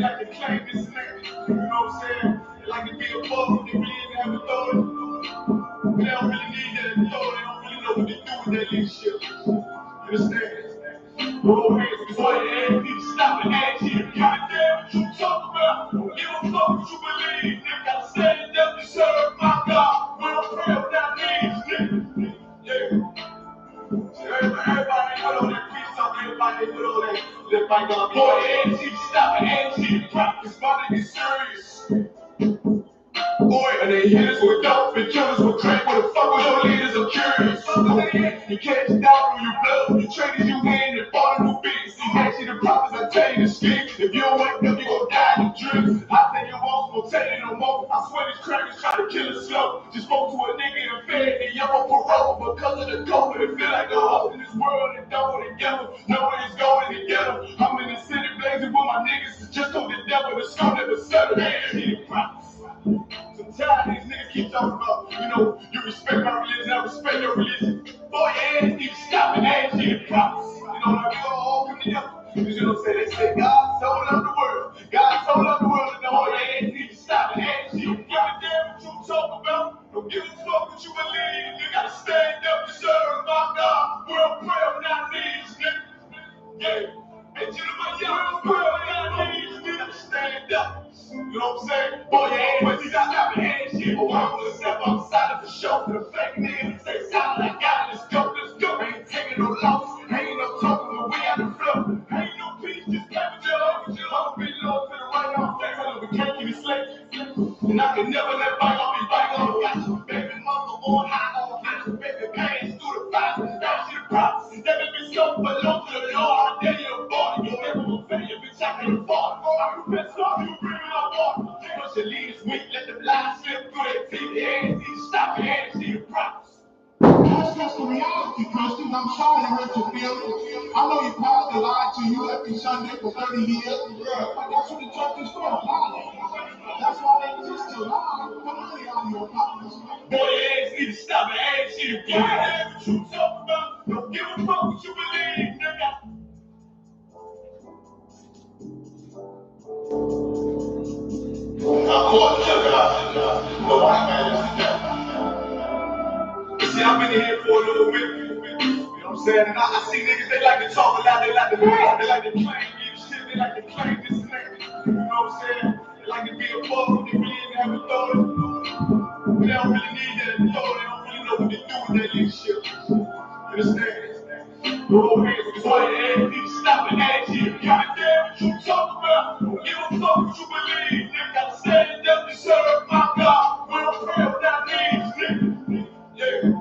like to claim this and that. You know what I'm saying? They like to be above what they really ain't have authority. They don't really need that authority. They don't really know what to do with that leadership. You understand? Roll hands before your ass. Need to stop and ask you. Give a damn what you talk about. Don't give a fuck what you believe. Nigga gotta stand up to serve my God. We don't pray without needs, nigga. Yeah. Everybody put on that peace up. Everybody put on that fight God. Boy, your ass need to stop and ask you. It's about to get serious. Boy, and they hit us with dope and kill us with crack. What the fuck was your leaders? I'm curious. You catch it down on your blood. You traded you in and bought a new beat. See, actually the prophets I tell you to speak. If you don't wake up, you gon' die in dreams. I say you won't tell you no more. I swear these crackers try to kill us slow. Just spoke to a nigga and fed and y'all on parole because of the COVID. It feel like the hope in this world and don't together. Know where it's going together. I'm in the city blazing with my niggas. Just told the devil the skull never settle. Man, he the prophets. Sometimes these niggas keep talking about, you know, you respect my religion, I respect your religion. Boy, your ass need to stop and ask you the prophets. You know, like we all come together. Because you know what I'm saying? They say God so loved the world. God so loved the world. And all your ass need to stop and ask you. Give a damn what you talk about. Don't give a fuck what you believe. You gotta stand up to serve my God. World prayer without needs, nigga. Yeah. And you know my young world without needs, nigga. Stand up. You know what I'm saying? Boy, you ain't what you got to hand shit. Oh, I'm gonna step outside of the show for the fake niggas. Say, sound like God, let's go, let's go. Ain't taking no loss, ain't no talking, but we out the flow. Ain't no peace, just clap your own. I'll be low to the right on face. I know we can't keep it slick. And I can never let bygone be bygone. Got you, baby mother on high, baby pains through the fire. Now she the props. That baby so belong to the Lord. I dare you to body. You never will fail, bitch, I can't afford. I'm the best of you, bring it up. Push the leaders weak, let them lies slip through their teeth. They ain't need to stop your hands, see the props. That's just the reality, Christians. I'm sorry to hurt your feelings. I know your pastor lied to you every Sunday for 30 years. But that's what the church is for, lying. That's why they exist to lie. But only on your prophets. Boy, your ass need to stop and ask you. Give a damn what you talk about. Don't give a fuck what you believe, nigga. I caught the white man is together. See, I've been here for a little bit. You know what I'm saying? And I see niggas, they like to talk a lot, they like to brag, they like to claim leadership, they like to claim this and that. You know what I'm saying? They like to be above what they really ain't have authority. They don't really need that authority, they don't really know what to do with that leadership. You understand? Roll hands, because all your ass need to stop and ask you. Give a damn what you talk about. Don't give a fuck what you believe. Nigga gotta stand up to serve my God. We don't pray without needs, nigga. Yeah.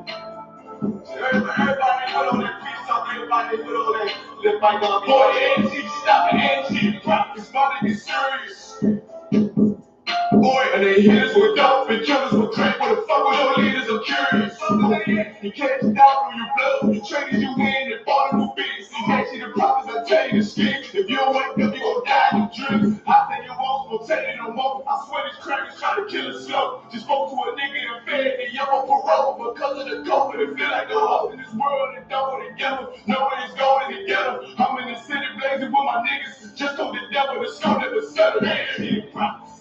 Everybody put on that peace up. Everybody put on that fight God. Boy, your ass need to stop and ask you. It's about to get serious. Boy, and they hit us with dope and kill us with crack. What the fuck was your leaders? I'm curious. You catch it down on your blood. You traded you in and bought a new beat. See, actually the prophets I tell you to speak. If you don't wake up, you gon' die in dreams. I say you won't tell you no more. I swear these crackers try to kill us slow. Just spoke to a nigga and fed and y'all on parole because of the COVID. It feel like the hope in this world and don't together. Know where it's going together. I'm in the city blazing with my niggas. Just told the devil the skull never settle. Man, he the prophets.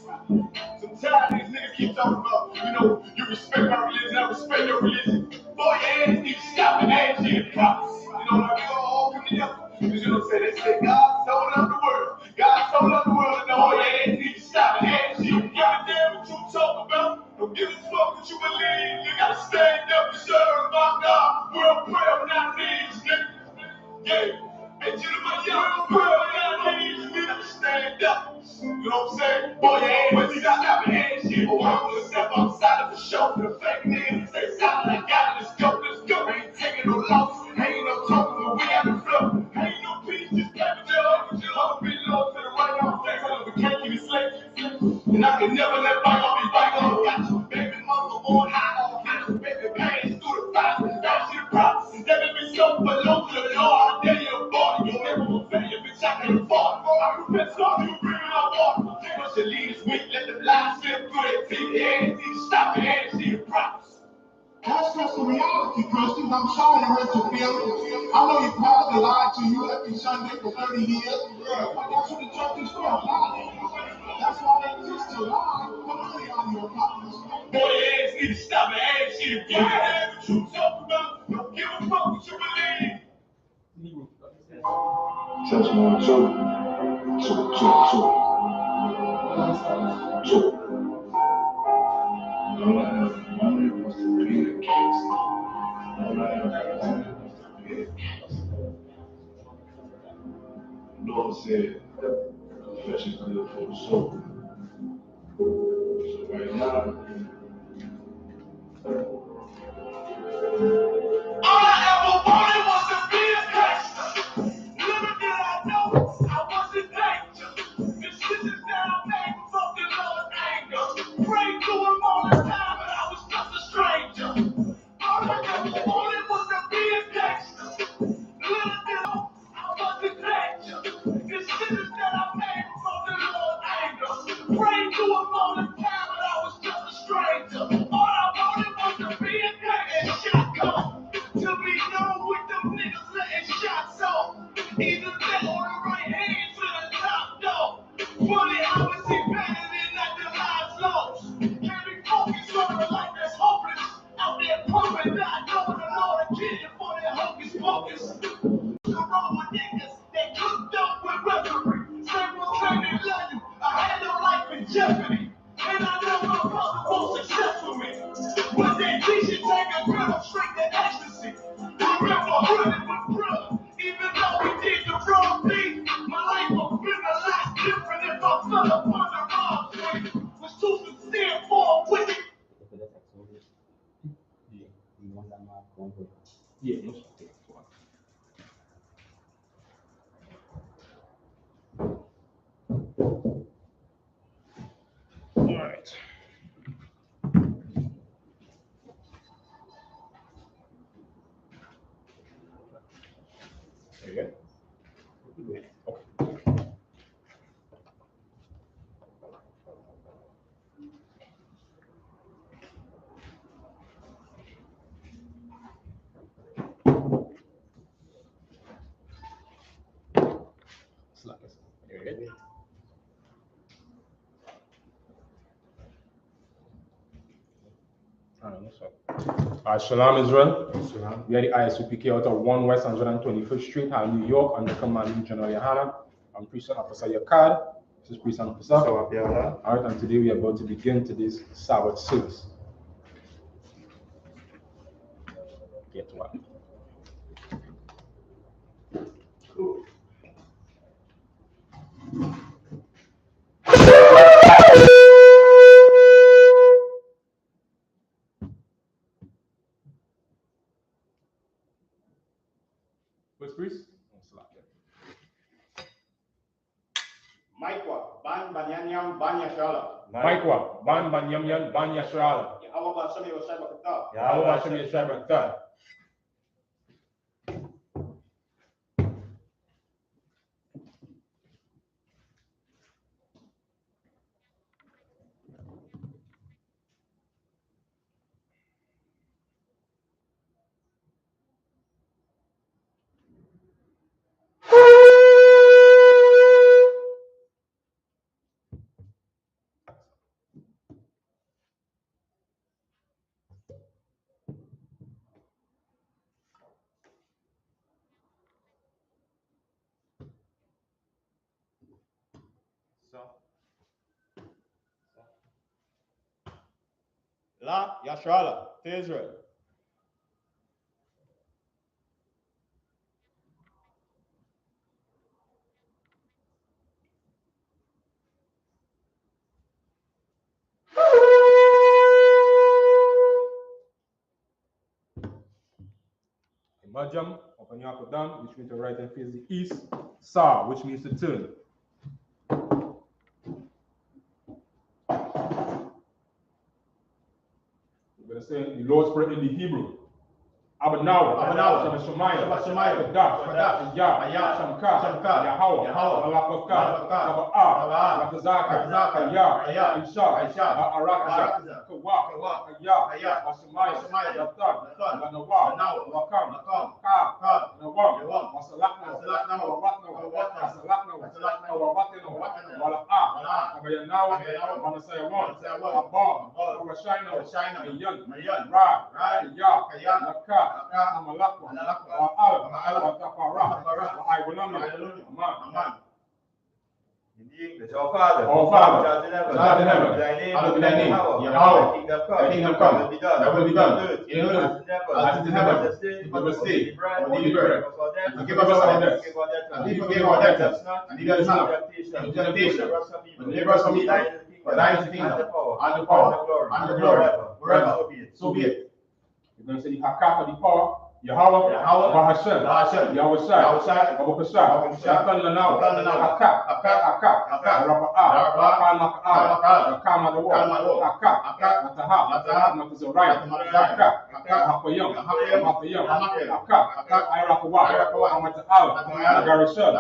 Sometimes these niggas keep talking about, you know, you respect my religion, I respect your religion. Boy, your ass need to stop and ask you the prophets. You know, like we all come together. Because you know what I'm saying? They say God so loved the world. God so loved the world, and all your ass need to stop and ask you. Give a damn what you talk about. Don't give a fuck what you believe. You gotta stand up to serve my God. World prayer without needs, nigga. Yeah. And you know my young world without needs, nigga. Stand up. You know what I'm saying? Boy, you ain't what you got to hand shit. Oh, I'm gonna step outside of the show for the fake niggas. Say, sound like God, let's go, let's go. Ain't taking no loss, ain't no talking, but we out the flow. Ain't no peace, just clap it up. I'll be low to the right on face. I know we can't keep it slick. And I can never let bygone be bygone. Got you, baby mother on high, baby pains through the fire. Now she the props. That baby so belong to the Lord. I dare you to body. You never will fail, bitch, I can't afford. I'm the best of you, bring it up. Push the leaders weak, let them lies slip through their teeth. They ain't need to stop your hands, see the props. That's just the reality, Christians. I'm sorry to hurt your feelings. I know your pastor lied to you every Sunday for 30 years. But that's what the church is for, lying. Yeah, that's what you talk about. Don't give a fuck what you believe. Test 1, 2. 2, 2, 2. 2. All I ever wanted was to be a gangster. All I ever wanted was to be a gangster. The Lord said, confession is good for the soul. So right now, all I ever wanted was to be a gangster. Little did I know I was in danger. Decisions that I made from the Lord's anger. Prayed to him all the time, but I was just a stranger. All I ever wanted was to be a gangster. Little did I know I was in danger. Decisions that I made from the Lord's anger. Prayed to him all the time, but I was just a stranger. All I wanted was to be a gangster. And shot called. To be known with them niggas letting shots off. Either that or the right hand to the top dog. Funny how is he better than that the lives lost? Can't be focused on a life that's hopeless. Out there pumping, not knowing the Lord again for their hocus pocus. The wrong with niggas, they cooked up with weaponry. Same will claim they love you. I had no life in jeopardy. And I know my brother won't success for me. But that G should take a girl straight to ecstasy. Remember running with brother. Even though we did the wrong thing, my life would have been a lot different if I fell upon the wrong swing. Was too sincere for a wicked. Yeah, no shit. All right. There you go. Okay. There you go. Shalom, Israel. Shalom. We are the I.S.U.P.K out of 1 West 125th Street, New York, under commanding General Yohanna. I'm Priest Officer Yakad. This is Priest Officer. All right, and today we are about to begin today's Sabbath service. Get what? cool. What's Priest? Maikwa, ban banyanyam banya shala. Maikwa, ban banyamyan banya shala. Yahweh Bashami Yosai Bakata. Yahweh Hashem Yeshua Barakah. La Yashala, Israel. Majam, upon Yakodam, which means to right and face the east. Sa, which means to turn. We're going to say the Lord's Prayer in the Hebrew. Abanawa, Shamashomaya, Kadah, Yah, Shamka, Yahweh, Malakaka, Kaba'a, Rakazaka, Yah, Isha, Arakaza, Kawa, Yah, Washamaya, Yatan, Ganawa, Wakam, Ka, Nawam, Wasalakna, Wawatna, Wasalakna, Wawatna, Wala'a, Maya now, Mana say one, a bomb, our China, a young, Rad, Ya, Laka, Amalakwa, Al, Tapara, I will not man. In English, our Father, God in heaven, thy name, hallowed be thy name, Yahweh, thy kingdom come, thy will be done, in earth, as it is in heaven. give us this day, bread, daily bread, and forgive us our debts, and we forgive our debtors, and lead us not into into temptation, but but deliver us from evil. For thine is the kingdom, and the power, and the glory, forever. So be it. We're going to say the Hakaka, the power, Yahweh, Bahashem, Yahushai, Babukashai, Shatan Lanao, Hakak, Rabba'a, Kama the War, Hakak, Mataha, Matazariah, Hakak, Matayam, Hakak, Irakawa, Amata'al, Nagarashad,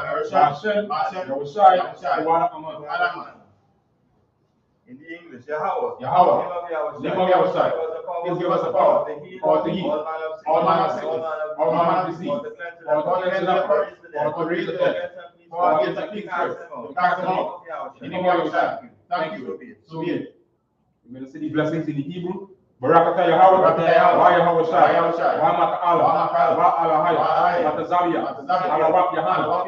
Bahashem, Yahushai, Tawana Aman. In the English, Yahweh, name of Yahushai, please give us the power to heal all manner of sickness, all manner of disease, or to cleanse the leper, or to raise the dead, or to get the king first, to cast them out. In the name of Yahushai, thank you, so be it. We're going to say the blessings in the Hebrew. Barakata Yahweh, Wa Yahushai, Wa Maka'ala, Wa Alahaya, Matazawiya, Alawap Yahanna, Wa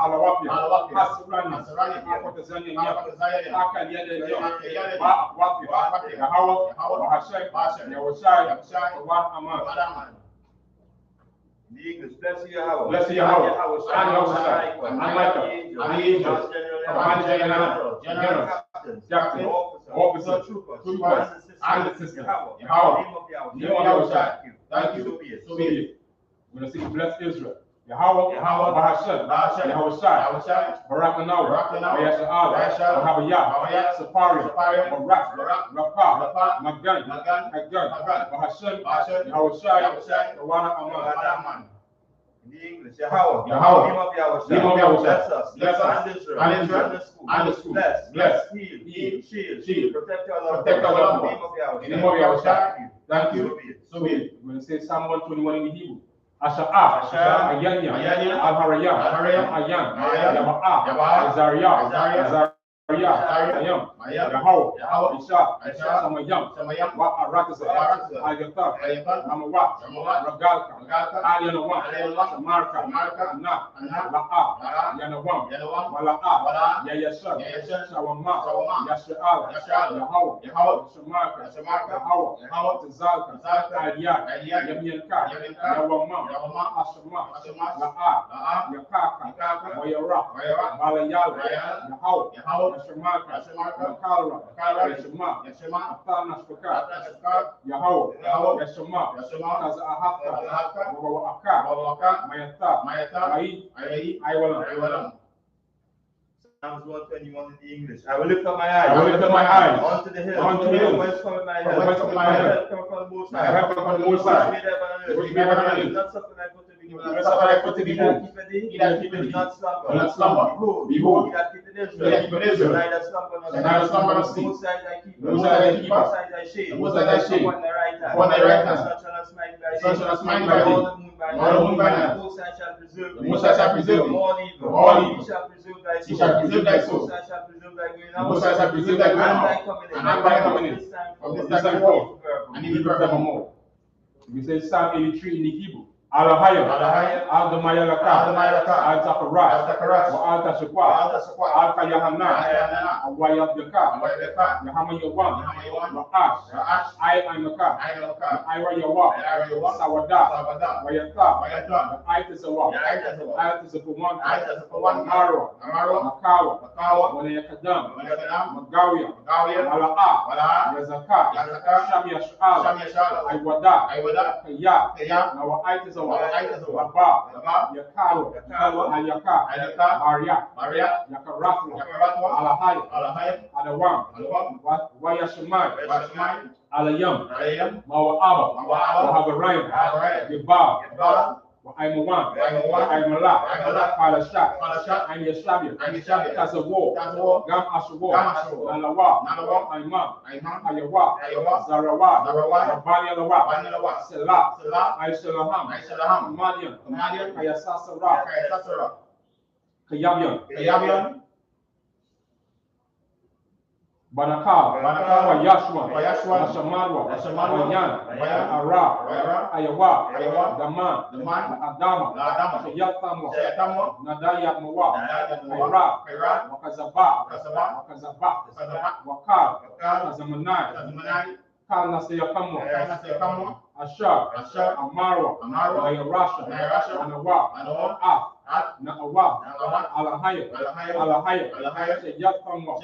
Alawapia, Hasrani, Akotazanya, Akaliya, Wa Wapia, Yahweh, Wa Hashem, Yahushai, Wa Aman. In the English, bless Yahweh, Bless Yahweh, and Yahushai, and Michael, and the angels, generals, captains, officers, troopers, and the sisters. Yahweh, name of Yahushai, thank you, so be it. We're going to see bless Israel. Yahweh, Bahashem, Yahushai, Barakanaw, Ayasha'ala, Mahabiyah, Sapariya, Barak, Rapah, Magan, Bahashem, Yahushai, Tawana Aman. In the English, Yahweh, name of Yahushai, bless us, and Israel, and the school, bless, heal, shield, protect our loved ones. In the name of Yahushai, thank you, so be it. We're going to say Psalm 121 in the Hebrew. Asha'a, Ayanya, Al-Harayam, Ayan, Yaba'a, Azariah, Ayam, Yahweh, Isha, Samayam, Wa Aratasa, Ayatar, Amawa, Ragalka, Alianawan, Samarka, Anak, La'a, Yanawam, Mala'a, Yayasha, Shawama, Yasha'ala, Yahweh, Shamarka, Yahweh, Tazalka, Ayat, Yamianka, Yawama, Ashama, La'a, Yakaka, Wayara, Malayala, Yahweh, Yashemaka, Yashema, Atana Shpaka, Yahweh, Yashema, Ahaka, Mayata, Iwalam. Psalms 121 in the English. I will lift up my eyes. Unto the hills. Whence cometh my help? Help cometh from the Most High. Which made heaven and earth. Not suffer thy foot to be moved. He that keepeth thee, not slumber. Behold, he that keepeth Israel. Neither slumber nor sleep. Most High thy keeper. Most High thy shade. Upon thy right hand. Sun shall not smite thy day. All the moon by night. Most High shall preserve thee. From all evil. He shall preserve thy soul. Most High shall preserve thy going out. Most High shall preserve thy going out. And thy coming in. From this time forth, and even forevermore. We say Psalm 83 in the Hebrew. Alahayam, Al-Damayalaka, Al-Takaras, Al-Tashakwa, Al-Kayahanna, Al-Wayabdaka, Yahama Yawan, Ra'ash, I-Imaka, Ira Yawa, Sawada, Wayata, Itisawa, Itisapawan, Maro, Makawa, Wanayakadam, Magawiya, Mala'a, Yazaka, Shamiya, Iwada, Kaya, Nawa Itis. Rabba, Yakaro, Ayaka, Maria, Yakaratwa, Alahai, Adawam, Wayashemai, Alayam, Mawa'aba, Wahagarayam, Yabab, I'm one. I'm a lot. Palashat. I'm Yashabia. That's a war. Gam Ashawa. Nalawa. Imam. Ayawa. Zarawa. Rabani Alawa. Selah. Aishalaham. Madian. Kayasasara. Kayabian. Banakar, Yashua, Yashua, Shamarwa, Shamarwa, Bayan, Ara, Ayawa, Daman, Adama, Shayatamwa, Nadaya Mawa, Kaira, Wakazaba, Wakar, Kazamanai, Kana Seyakamwa, Ashar, Amarwa, Nayarasha, Anawa, Naawa, Alahaya, Shayatamwa,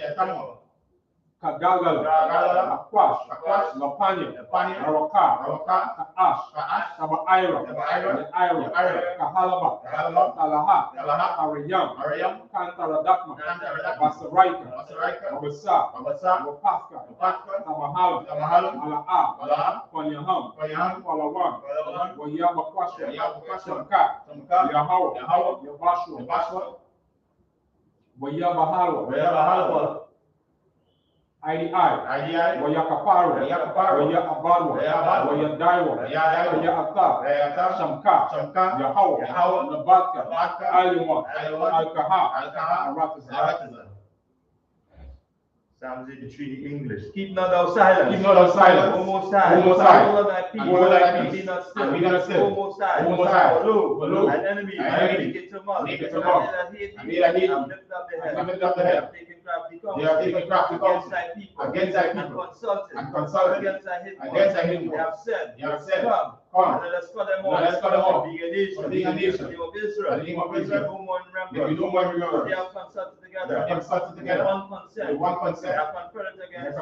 Kagala, Akwash, Lapanya, Araka, Kaash, Tabaira, Kahalaba, Talaha, Ariyam, Kantaradakma, Basaraika, Abasa, Wapaka, Tabahala, Ala'a, Panyaham, Palawan, Wayabakwasha, Shamka, Yahawa, Yabashua, Wayabahalwa, IDI, Wayakaparu, Wayabarwa, Wayadaiwa, Wayata, Shamka, Yahawa, Nabatka, Aliwa, Alkaha, Aratazan. Psalms 83 English. Keep not thou silence. Keep not thou silence. Almost high. Almost high. Hold on thy peace. Hold on thy peace. Be not still. Be not still. Almost high. Almost high. Below. An enemy. Make it to mouth. Make it to mouth. And they that hate thee. Lift up the head. Lift up the head. They have taken crafty counsel. Against thy people. Against thy people. And consulted. Against thy hidden. They have said. Come. And let us cut them off. Being a nation. The name of Israel. The name of Israel. No more There be no more remembrance. They have consulted together. They have consulted together. One consent. They have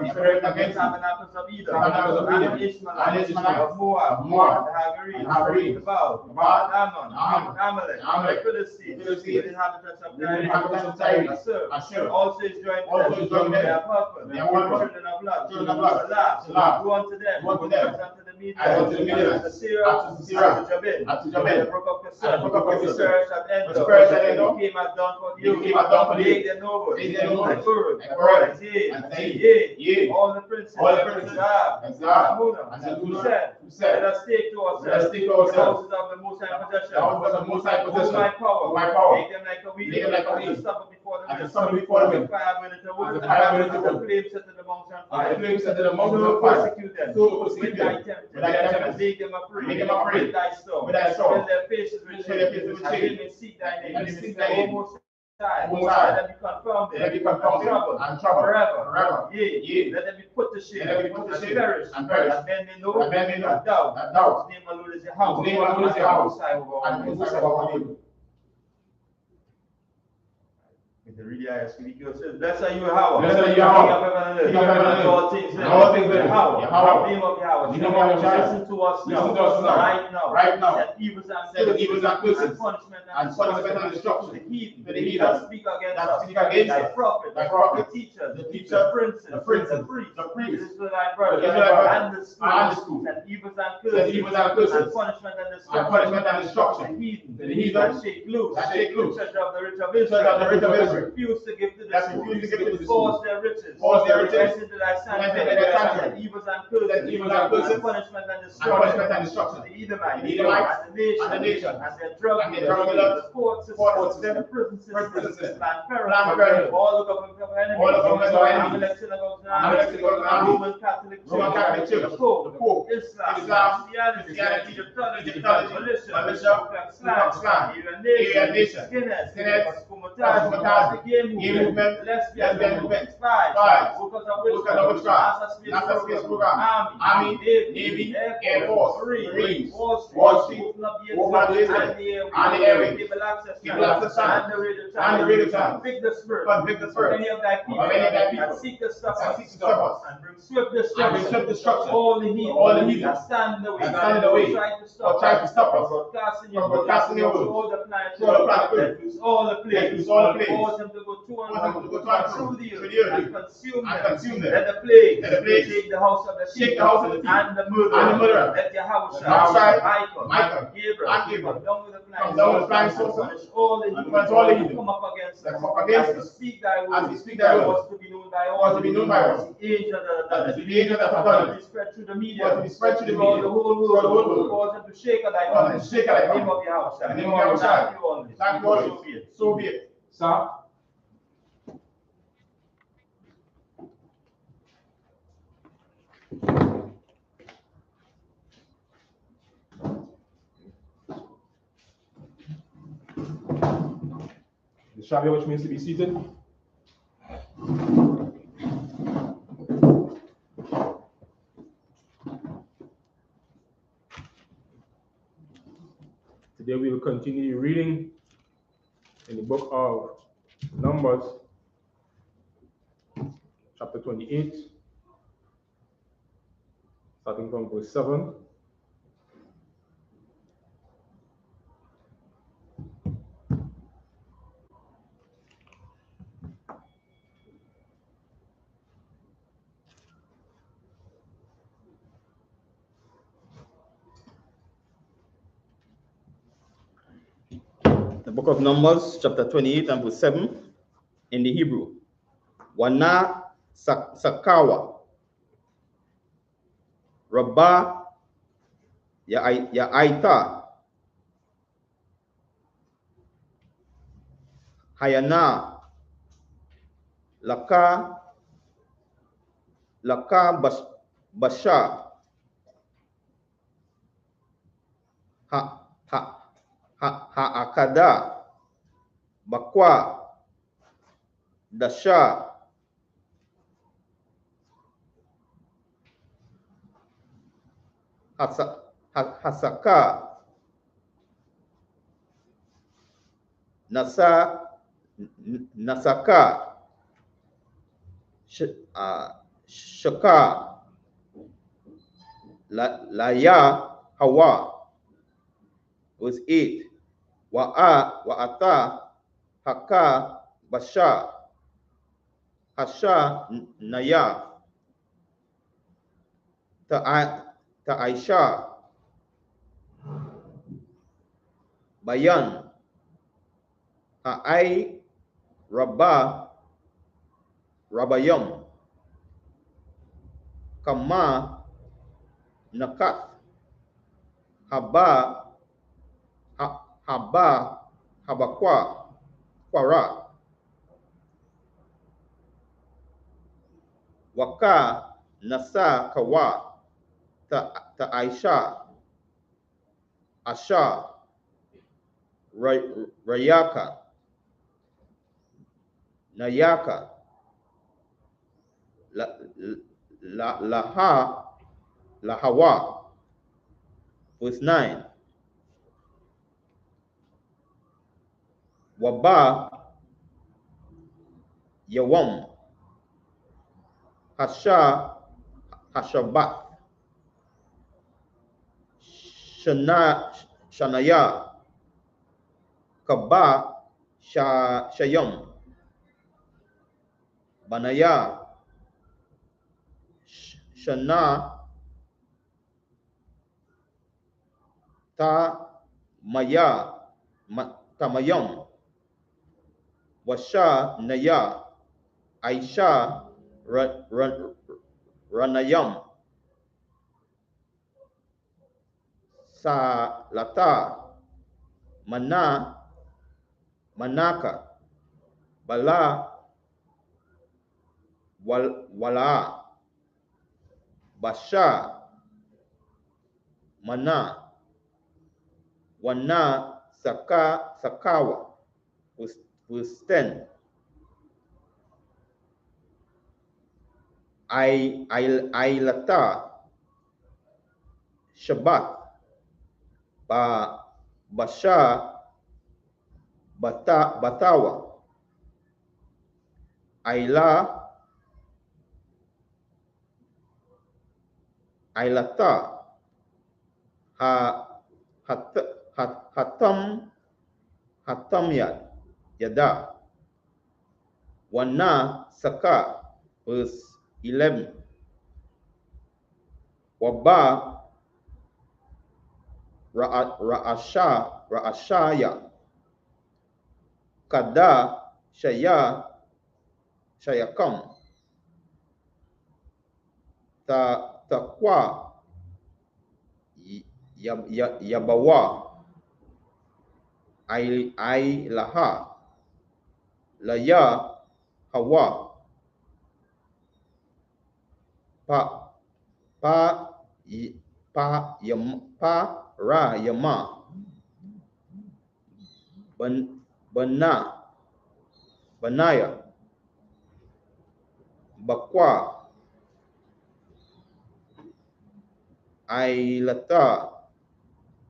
conferred against tabernacles of Edom, and Ishmaelites, of Moab, the Hagarenes, the Baal, Ammon, Amalek, the Philistines, the inhabitants of Tyre, Assur, also is joined to them. They have helped, children of Lot, Salah, go unto them, unto the Medians, the Syrians, to Jabin, the brook of Kassan, the Spurs at Endor, came at dawn for you, make them noble, and Ur, and all the princes, and Zab, who said, let us take to ourselves the houses of the Most High possession, who my power, make them like a wheel, and to suffer before the wind, the fire burning the wood, and the flames set to the mountain fire, so persecute them, with thy tempter, and make them afraid, with thy storm, when their faces with shame, and they may seek thy name, almost time, let them be confounded, and troubled, forever. Yea, let them be put to shame, and perish, and men may know, that thou, his name alone is Yahweh, and the Most High over all. The read the I.S.U.P.K says, blessed are you, Yahweh. Blessed are you, Yahweh. King of heaven and all things. Yahweh. Name of Yahweh. Listen to us now. Right now. That evils and curses, and punishment and destruction. The heathen speak against us. Thy prophet, the teachers, the princes, the priests, the Israelite brothers, and the schools, and evils and curses, and punishment and destruction. The heathen shake loose. The treasure of the rich of Israel. Refuse to give to the force their riches, invest into thy sanctuary, and evils and curses, and punishment and destruction, the Edomites, and the nation, and their drug dealers, the court system, the prison system, Planned Parenthood, all the government of enemies, Amalek, Roman Catholic Church, the Pope, Islam, Christianity, Egyptology, militia, Islam, Iran nation, skinheads, the gay movement, the lesbian movement, spies, workers of witchcraft, army, navy, air force, marines, Wall Street, and the airways, people access and the radio channel, convict the spirit of any of thy people, and seek to stop us, and bring swift destruction, all the heathen that stand in the way, try to stop us, broadcasting your word, all the planet, that use all the plagues, cause them to go to and through the earth, and consume them. Let the plague take the house of the sheep, and the murderer. Let Yahweh, Michael, Gabriel, come down with the flying saucer, punish all the heathen come up against us. As we speak thy word, was to be known by all, the angels that have done it, be spread through the media, throughout the whole world, cause them to shake at thy command. The name of Yahweh. Thank you all. So be it. Sir? Shabbat, which means to be seated. Today we will continue reading in the book of Numbers, chapter 28, starting from verse 7. The book of Numbers, chapter 28 and verse 7 in the Hebrew. Wana Sakawa Rabba Aita Hayana Laka Basha Akada Bakwa Dasha Hasaka Nasaka Shaka Laya Hawa. Verse 8. Wa'ata Haka Basha Hasha Naya Ta'aisha Bayan Ha'ai Rabayam Kama Nakat Habakwa Kwara Waka Nasa Kawa Ta'aisha Asha Rayaka Nayaka Lahawa. Verse 9. Waba Yawam Hashabat Shanaya Kaba Shayam Banaya Shana Tamayam Washa Naya Aisha Ranayam Salata Manaka Bala Wala Basha Mana Wana Sakawa. Verse 10. Ailata Shabbat Basha Batawa Ailata Hatam Yada Wana Saka. Verse 11. Waba Ra'ashaya Kada Shayakam Takwa Yabawa Ailaha Laya Hawa Ra Yama Bana Benaiah, Bakwa, Ailata,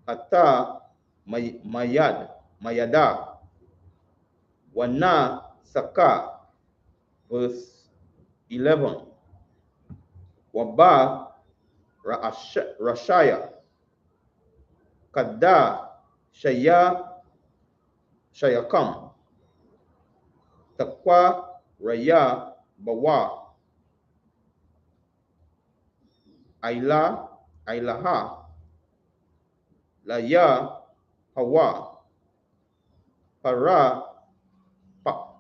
Ata, Mayada, Wana, Saka, verse 11, Waba, Rashaya, Kada, Shayakam, Takwa, Raya, Bawa, Ailaha, Laya, Hawa,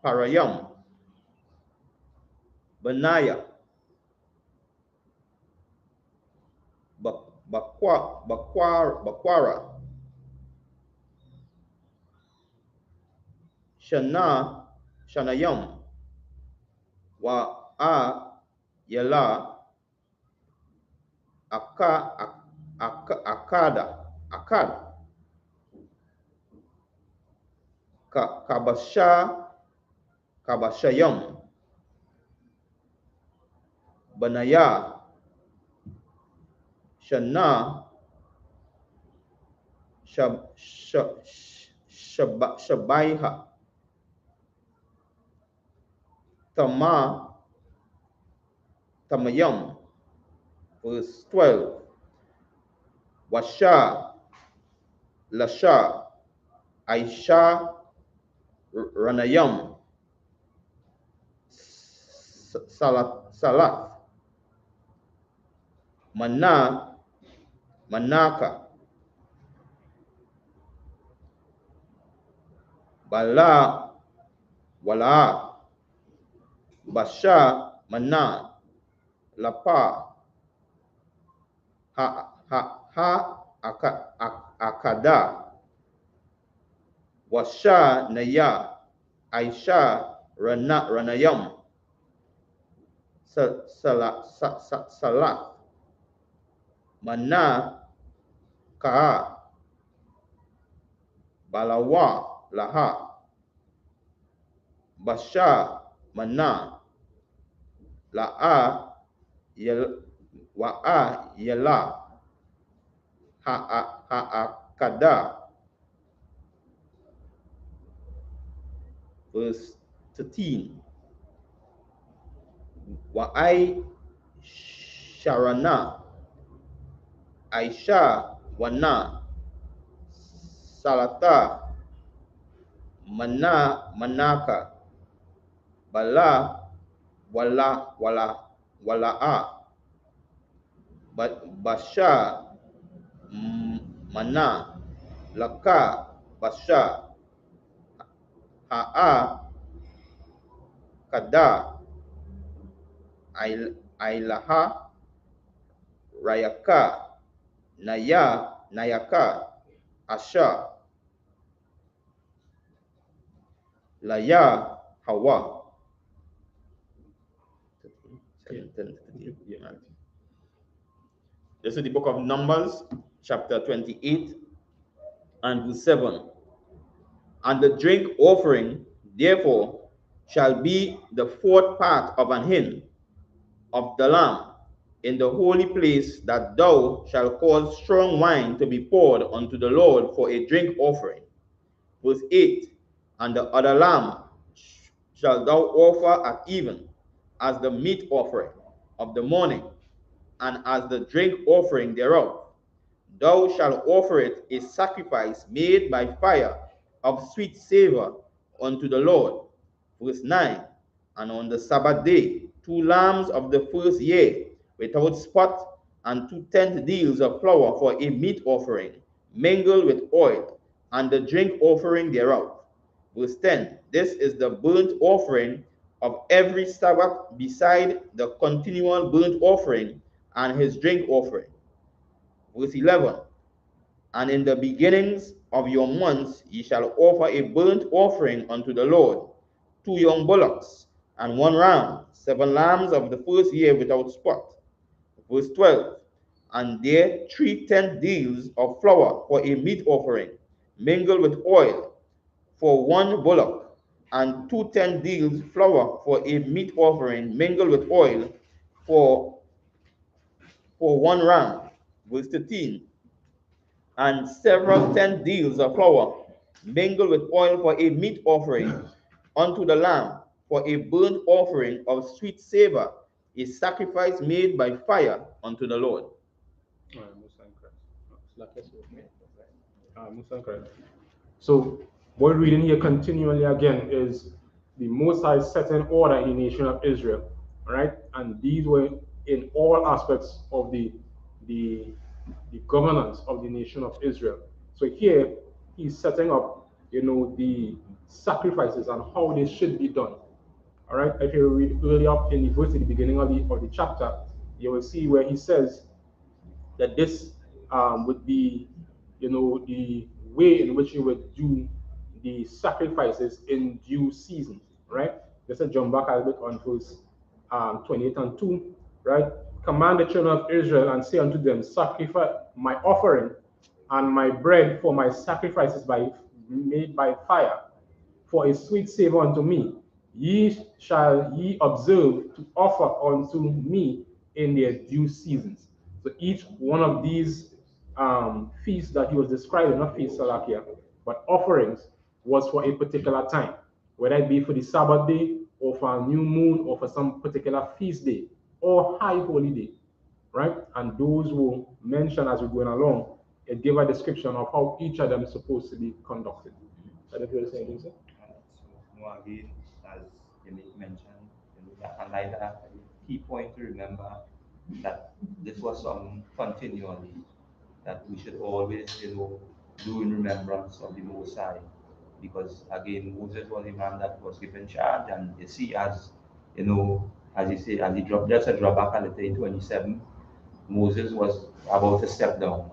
Parayam, Benaiah, Bakwara, Shanayam, Yala, Akad, Kabashayam, Benaiah, Shana, Shabaiha, Tamayam, verse 12, Washa, Lasha, Aisha, Ranayam, Salat, Manaka, Bala, Wala, Basha, Lapa, Akada, Washa, Naya, Aisha, Ranayam, Salat, Ka, Balawa, Laha, Basha, La'a, Yala, Akada, verse 13, Wa'ai, Sharana, Aisha, Wana, Salata, Manaka, Bala, Wala'a, Basha, Laka, Basha, Kada, Ailaha, Rayaka, Nayaka, Asha, Laya, Hawa. Yeah. This is the book of Numbers, chapter 28 and verse 7. And the drink offering, therefore, shall be the fourth part of an hin of the lamb in the holy place, that thou shalt cause strong wine to be poured unto the Lord for a drink offering. Verse 8, and the other lamb shalt thou offer at even, as the meat offering of the morning, and as the drink offering thereof. Thou shalt offer it a sacrifice made by fire of sweet savor unto the Lord. Verse 9, and on the Sabbath day, 2 lambs of the first year, without spot, and 2 deals of flour for a meat offering, mingled with oil, and the drink offering thereof. Verse 10, this is the burnt offering of every Sabbath, beside the continual burnt offering and his drink offering. Verse 11, and in the beginnings of your months ye shall offer a burnt offering unto the Lord, 2 young bullocks, and 1 ram, 7 lambs of the first year without spot. Verse 12, and there 3 deals of flour for a meat offering, mingled with oil, for 1 bullock, and 2 deals flour for a meat offering mingled with oil for 1 ram. Verse 13. And several 10 deals of flour mingled with oil for a meat offering unto the Lamb, for a burnt offering of sweet savor, a sacrifice made by fire unto the Lord. So what we're reading here continually again is the Most High set in order in the nation of Israel, right? And these were in all aspects of the governance of the nation of Israel. So here he's setting up, the sacrifices and how they should be done. All right. If you read early up in the verse at the beginning of the chapter, you will see where he says that this would be, the way in which you would do the sacrifices in due season, right? Let's jump back a little bit on verse 28 and 2, right? Command the children of Israel and say unto them, sacrifice my offering and my bread for my sacrifices made by fire, for a sweet savor unto me. Shall ye observe to offer unto me in their due seasons. So each one of these feasts that he was describing, not feasts, Salakia, but offerings, was for a particular time, whether it be for the Sabbath day, or for a new moon, or for some particular feast day, or high holy day, right? And those were mentioned as we're going along. It gave a description of how each of them is supposed to be conducted. I don't know if you're saying anything, sir? So, again, as you mentioned, highlight a key point to remember that this was something continually that we should always, do in remembrance of the Most High. Because again, Moses was the man that was given charge, and you see, as as you say, as he dropped, just a drop back a little in 27, Moses was about to step down,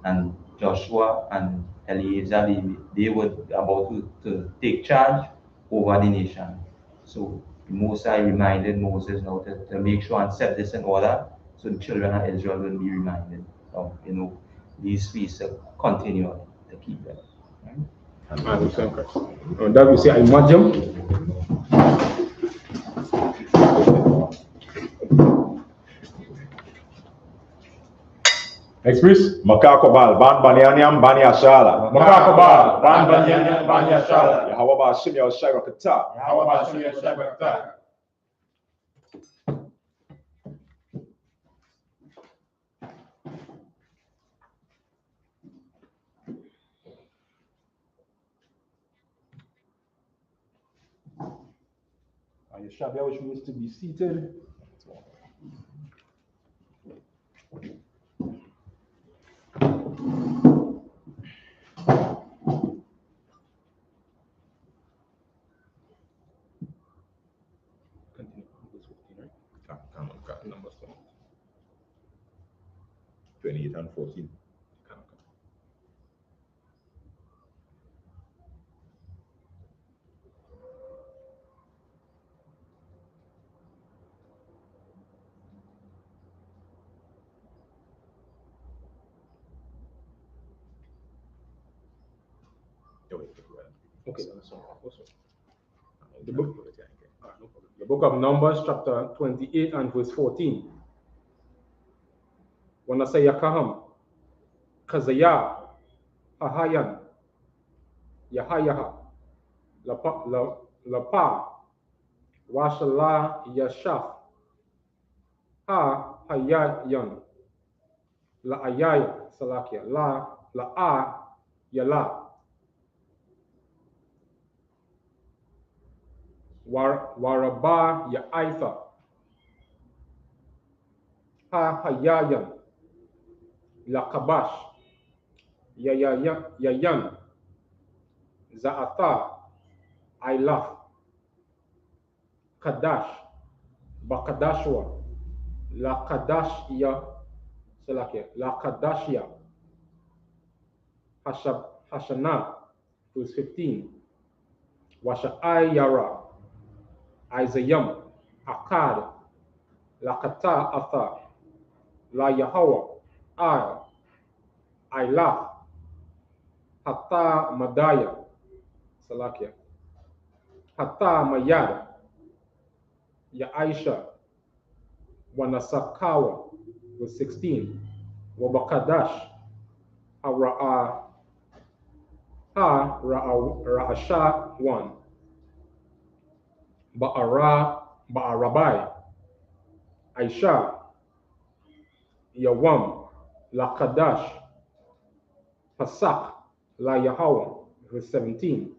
and Joshua and Eleazar, they were about to take charge over the nation. So Moses reminded Moses now to make sure and set this in order, so the children of Israel will be reminded of, these feasts continually to keep them. Right? And that we say, I imagine. Next, please. Makakobal, Ban Banyanyam, Banya Shala. Makakobal, Ban Banyanyam, Banya Shala. Yahweh Shimya Shagakata. Yahweh Shimya Shagakata. Yeshabia, which means to be seated. Continue. Verse 14, right? Come on, numbers 28 and 14. Okay. The book of Numbers, chapter 28 and verse 14. When I say Yakaham, Kazaya, Hahayan, Yahayaha, Lapa, Washala Yashaf, Ha Hayayan, La Ayaya, Salakia, La A Yala, Waraba Yaifa, Ha Hayayan, La Kabash, Yayan, Zaata, Ilaf, Kadash, Bakadashwa, La Kadashya, Salakia, La Kadashya, Hashana, verse 15, Washa'ai Yara, Isayam, Akkad, Lakata Atha, La Yahweh, Ilaf, Hatta Madaya, Salakia, Hata Mayad, Yaisha, Wanasakawa, verse 16, Wabakadash, Ra'asha 1, Ba'arabai, Aisha, Yawam, Lakadash, Pasak, La Yahweh, verse 17,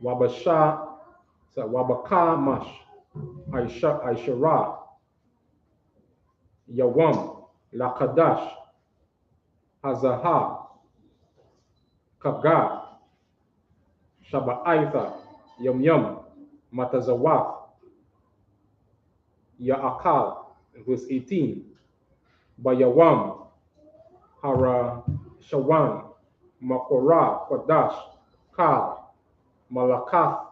Wabakamash, Aishara, Yawam, Lakadash, Hazaha, Kaga, Shaba'aitha, Yum, Matazawath, Ya'akal, verse 18, Bayawam, Hara, Shawan, Makora, Kodash, Kal, Malakath,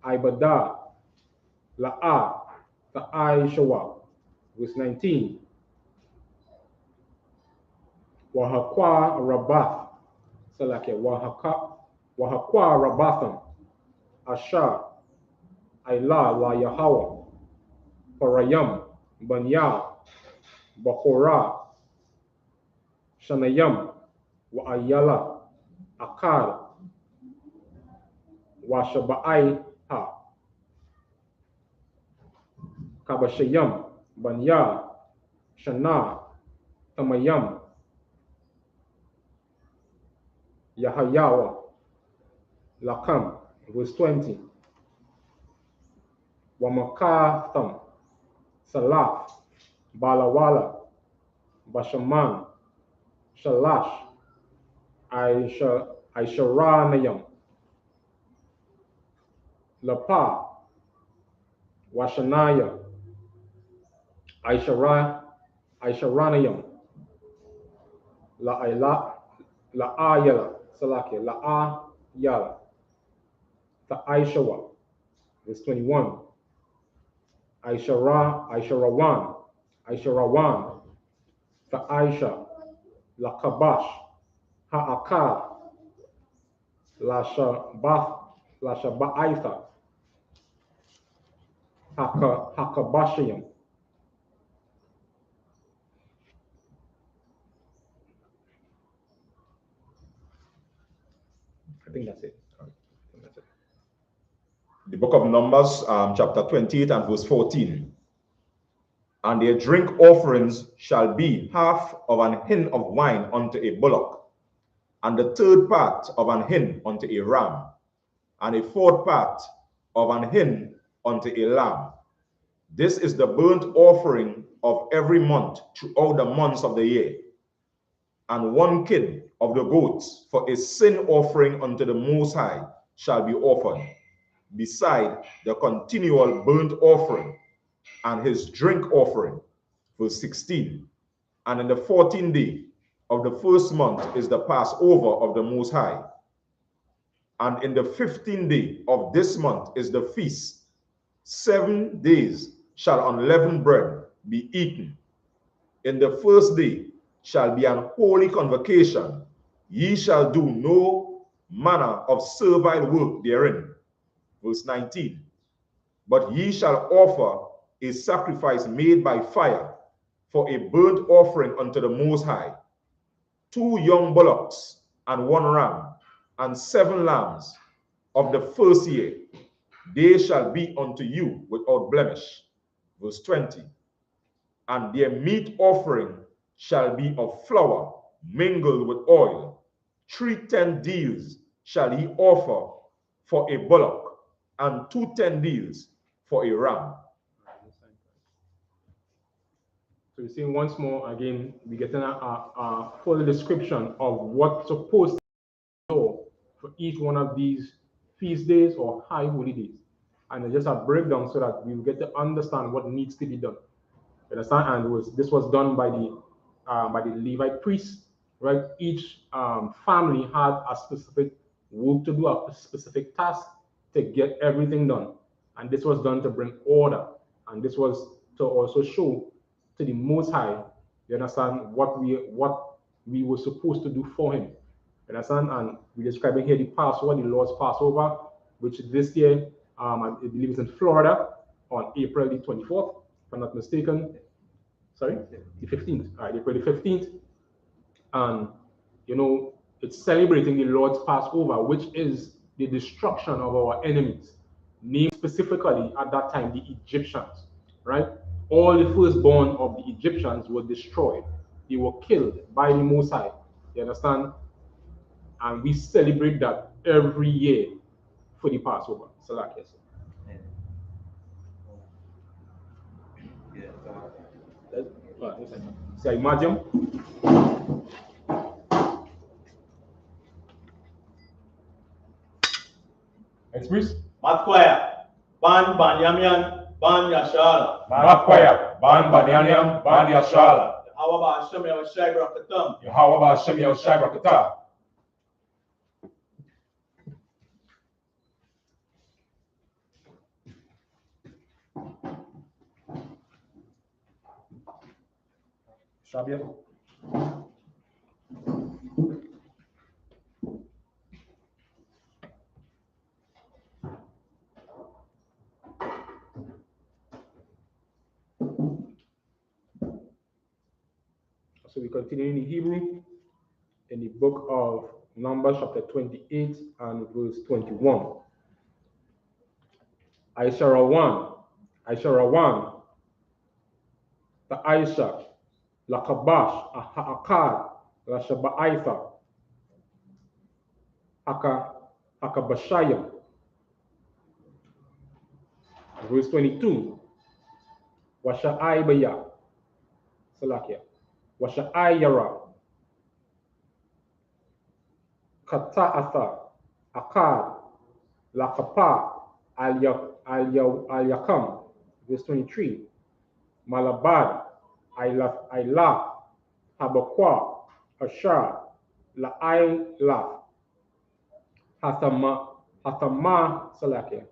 Ibada, La'a, Ta'ai Shawa, verse 19, Wahakwa Rabath, Salakia, Wahakwa Rabatham, Asha, Aila, La Yahweh, Parayam, Banya, Bakora, Shanayam, wa Ayala, Akar, wa Shaba'ai Ha, Kabashayam, Banya, Shana, Tamayam, Yahayawa, Lakam, verse 20, Wamakatham, Salaf, Balawala, Bashaman, Shalash, Aisharanayam, Lapa, Washanaya, Aisharanayam, La'ayala, Salakia, La'ayala, Ta'aishawa, verse 21, Aisharawan, Ta'aisha, Lakabash, Ha'akar, Lashaba'aitha, Hakabashayam. I think that's it. The book of Numbers, chapter 28 and verse 14. And their drink offerings shall be half of an hin of wine unto a bullock, and the third part of an hin unto a ram, and a fourth part of an hin unto a lamb. This is the burnt offering of every month throughout the months of the year, and 1 kid of the goats for a sin offering unto the Most High shall be offered, beside the continual burnt offering and his drink offering. Verse 16. And in the 14th day of the first month is the Passover of the Most High. And in the 15th day of this month is the feast. 7 days shall unleavened bread be eaten. In the first day shall be an holy convocation. Ye shall do no manner of servile work therein. Verse 19. But ye shall offer a sacrifice made by fire for a burnt offering unto the Most High, 2 young bullocks and 1 ram, and 7 lambs of the first year. They shall be unto you without blemish. Verse 20. And their meat offering shall be of flour mingled with oil. 3 10 deals shall he offer for a bullock, and 2 10 deals for a ram. So you see once more again, we get a full description of what's supposed to go for each one of these feast days or high holy days. And just a breakdown so that we will get to understand what needs to be done. You understand? And this was done by the Levite priests, right? Each family had a specific work to do, a specific task to get everything done. And this was done to bring order. And this was to also show to the Most High, you understand, what we were supposed to do for him. Understand? And we're describing here the Passover, the Lord's Passover, which this year, I believe it's in Florida on April the 24th, if I'm not mistaken. Sorry, the 15th. All right, April the 15th. And, you know, it's celebrating the Lord's Passover, which is the destruction of our enemies, named specifically at that time the Egyptians, right? All the firstborn of the Egyptians were destroyed. They were killed by the Most High. You understand? And we celebrate that every year for the Passover. So like yes. Say imagine. Express. Matkwaya, Ban Banyamian, Ban Yashala. Matkwaya, Ban Banyamian, Ban Yashala. How about Hashem Yahushai Barakatam? How about Hashem Yahushai Barakatah? Shabia. So we continue in Hebrew in the book of Numbers, chapter 28 and verse 21. Aisharawan, the Aisha, la Kabash, Akad, la Shaba'aitha, Akabashayim. Verse 22. Washa'aibaya, Salakia. Washa'ayara, Kata'atha, Akad, Lakapa, Al-Yakam. Verse 23. Malabad, Ayla, Habakwa, Ashar, La'ayla, Hathama, Salakia.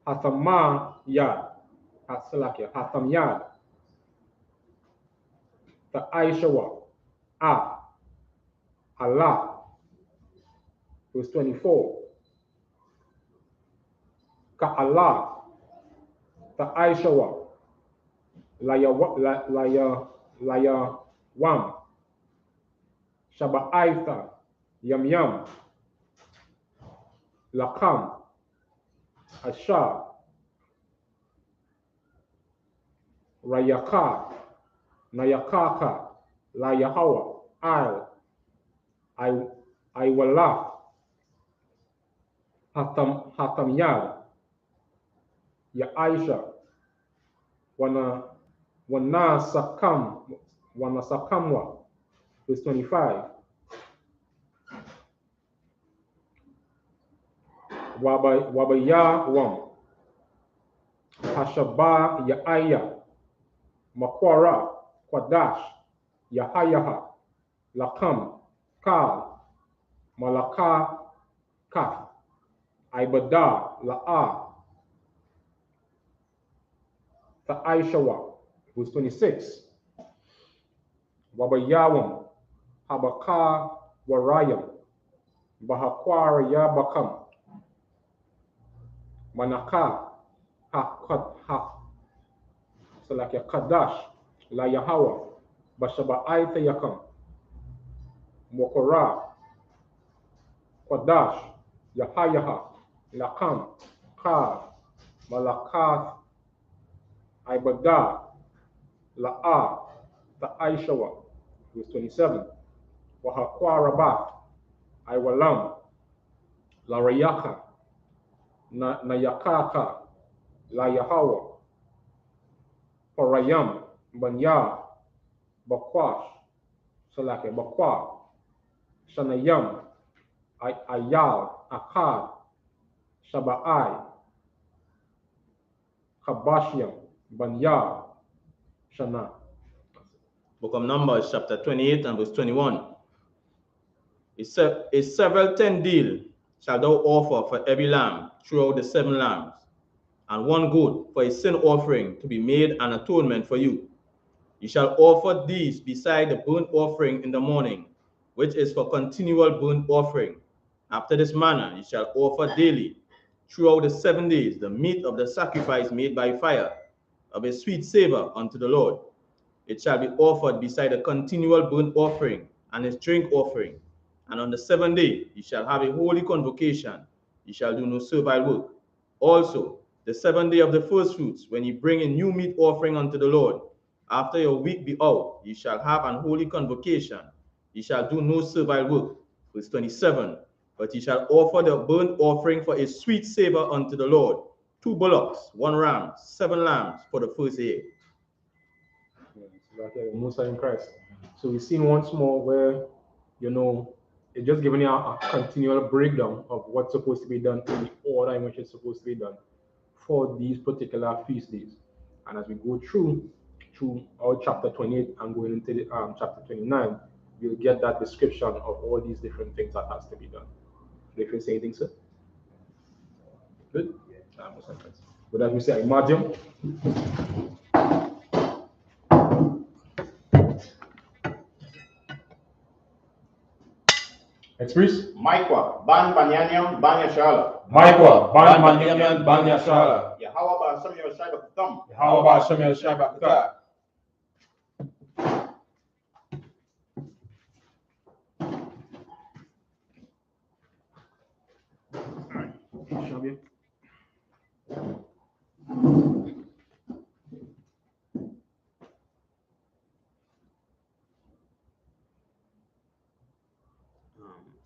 Hathama Yad, Salakia, Hatham Yad, the Aishawa, Allah, verse 24. Ka Allah, the Aishawa, Laya Wam, Shaba'aitha, Yam, Lakam, Ashar, Rayaka, Nayakaka, Layahawa, Iwala, Hatam Yad, Ya Aisha, Wana Sakamwa, verse 25. Wabaya Wam, Hashaba Yaaya, Makwara, Kwadash, Yahayaha, Lakam, Kal, Malaka, Kaf, Ibada, La'a, Ta'aishawa, verse 26. Wabayawam, Habaka, Warayam, Bahakwara Yabakam, Manaka, so like a Kadash, La Yahawa, Bashaba Aita Yakam, Mokora, Kwadash, Yahayaha, Lakam, Ka, Malakath, Ibada, La'a, Ta'aishawa, verse 27. Wahakwa Rabath, Iwalam, La Rayaka, Nayakaka, La Yahawa, Parayam, Banya, Bakwash, Salake, Bakwa, Shanayam, Ayal, Akad, Shaba'ai, Kabashiam, Banya, Shana. Book of Numbers, chapter 28 and verse 21. A several 10 deal shall thou offer for every lamb throughout the 7 lambs, and 1 goat for a sin offering to be made an atonement for you. You shall offer these beside the burnt offering in the morning, which is for continual burnt offering. After this manner, ye shall offer daily, throughout the 7 days, the meat of the sacrifice made by fire, of a sweet savor unto the Lord. It shall be offered beside a continual burnt offering and a drink offering. And on the 7th day, ye shall have a holy convocation. Ye shall do no servile work. Also, the 7th day of the first fruits, when ye bring a new meat offering unto the Lord, after your week be out, ye shall have an holy convocation. Ye shall do no servile work. Verse 27. But ye shall offer the burnt offering for a sweet savor unto the Lord, 2 bullocks, 1 ram, 7 lambs for the first year. Most in Christ. So we've seen once more where, it's just giving you a continual breakdown of what's supposed to be done in the order in which it's supposed to be done for these particular feast days. And as we go through our chapter 28 and going into the, chapter 29, you'll get that description of all these different things that has to be done. If you say anything, sir? Good? Most in Christ. But as we say, imagine. Express. Maikwa, ban banyanyam, banya shala. Maikwa, ban banyanyam, banya shala. Ya hawa ba sam yo shaiba kutam. How about Samuel Shabbat? Shabbat.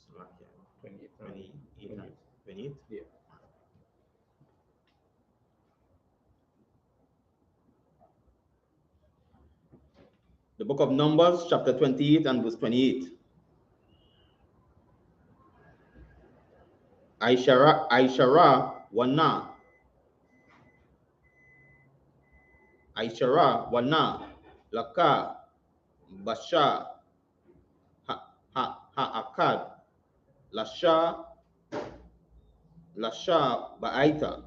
Slovakia, 28. Yeah. The book of Numbers, chapter 28 and verse 28. Aishara wana. Aishara wana. Laka. Basha. Akad. Lasha ba'aita.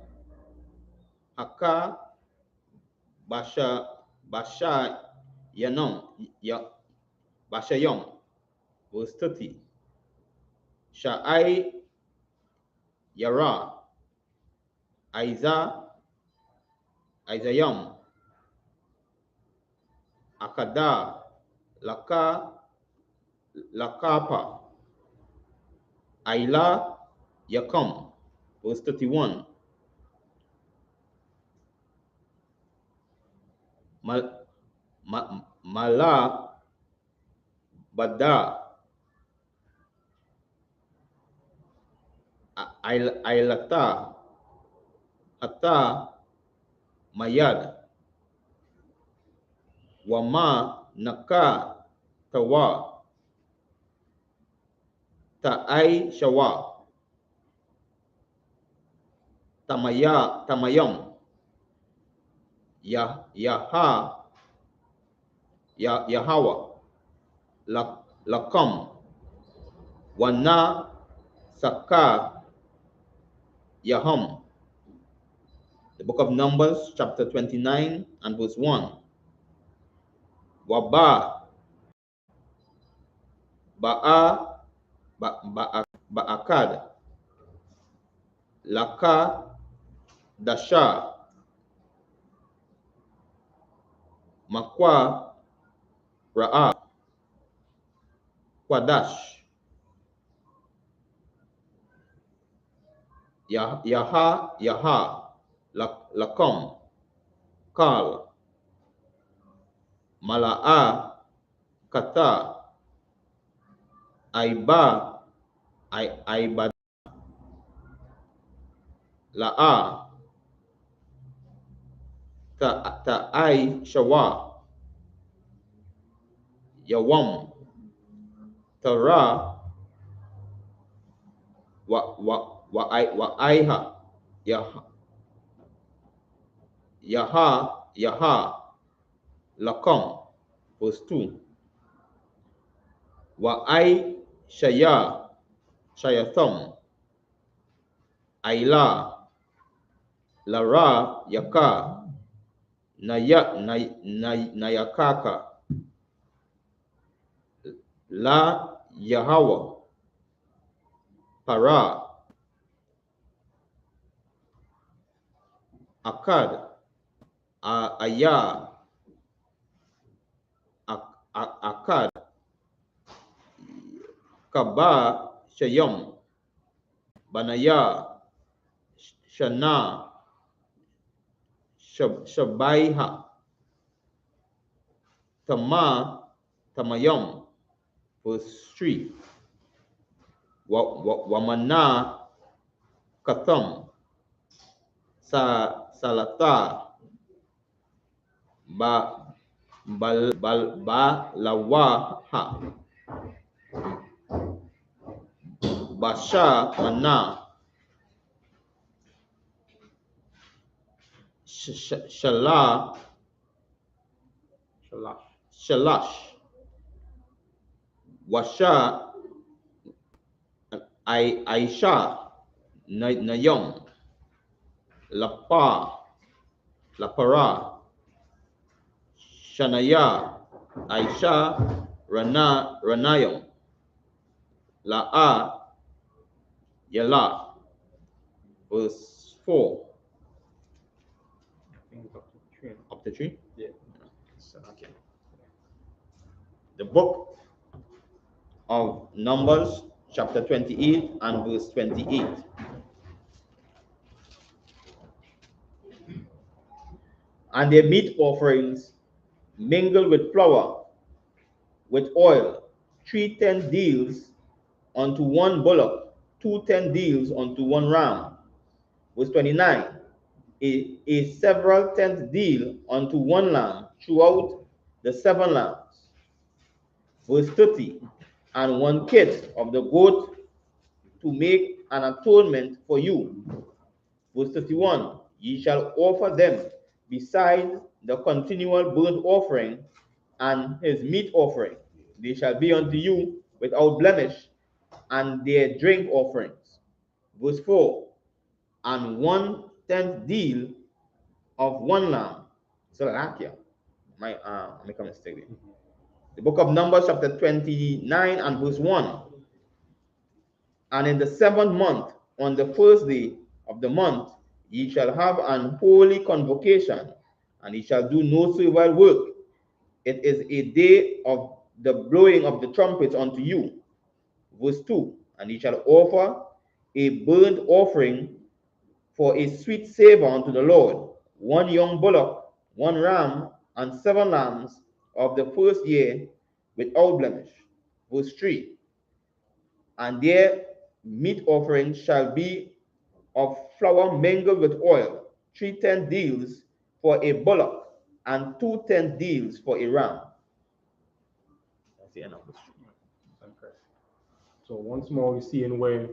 Haka. Basha yanom. Basha yom. Verse 30. Sha'ai yara. Isayam. Akada. Lakapa. Aila Yakam. Verse 31. Mala Bada. Ailata. Hata Mayad. Wama Naka Tawa. Ta'ai Shawa. Tamayam. Yahawa. Lakam. Wana Saka Yaham. The book of Numbers, chapter 29 and verse 1. Waba Ba'akad Laka Dasha Makwa Ra'a Kwadash Yaha Lakom Kal Mala'a Kata Aiba Aibad La'a Ta'ai Shawa Yawam Tara Aiha Yaha Lakom. Verse 2. Wa'ai Shayatham Aila Lara Yaka Nayakaka La Yahweh, Para, Akkad, Ayah, Akkad, Kaba, Shayam, Banaya, Shana, Shabaiha, Tamayam, verse 3. Wamana, Katham, Salata, Balawaha, Basha, Mana, Shalash, Washa, Aisha, Nayam, Lapara, Shanaya, Aisha, Ranayam, La'a, Yala, verse 4. I think it's up to 3. Up to 3? Yeah. Okay. The book of Numbers, chapter 28 and verse 28. And their meat offerings mingled with flour, with oil, 3 deals unto one bullock, 2 deals unto one ram. Verse 29. A several tenth deal unto one lamb throughout the 7 lambs. Verse 30. And 1 kid of the goat to make an atonement for you. Verse 31. Ye shall offer them beside the continual burnt offering and his meat offering. They shall be unto you without blemish, and their drink offerings. Verse 4. And 1/10 deal of one lamb. Slovakia. I make a mistake there. The book of Numbers, chapter 29 and verse 1. And in the 7th month, on the first day of the month, ye shall have an holy convocation, and ye shall do no servile work. It is a day of the blowing of the trumpets unto you. Verse 2. And ye shall offer a burnt offering for a sweet savor unto the Lord, 1 young bullock, 1 ram, and 7 lambs of the first year without blemish. Verse 3. And their meat offering shall be of flour mingled with oil, 3 deals for a bullock, and 2 deals for a ram. That's the end of the street. Okay. So once more, we're seeing where,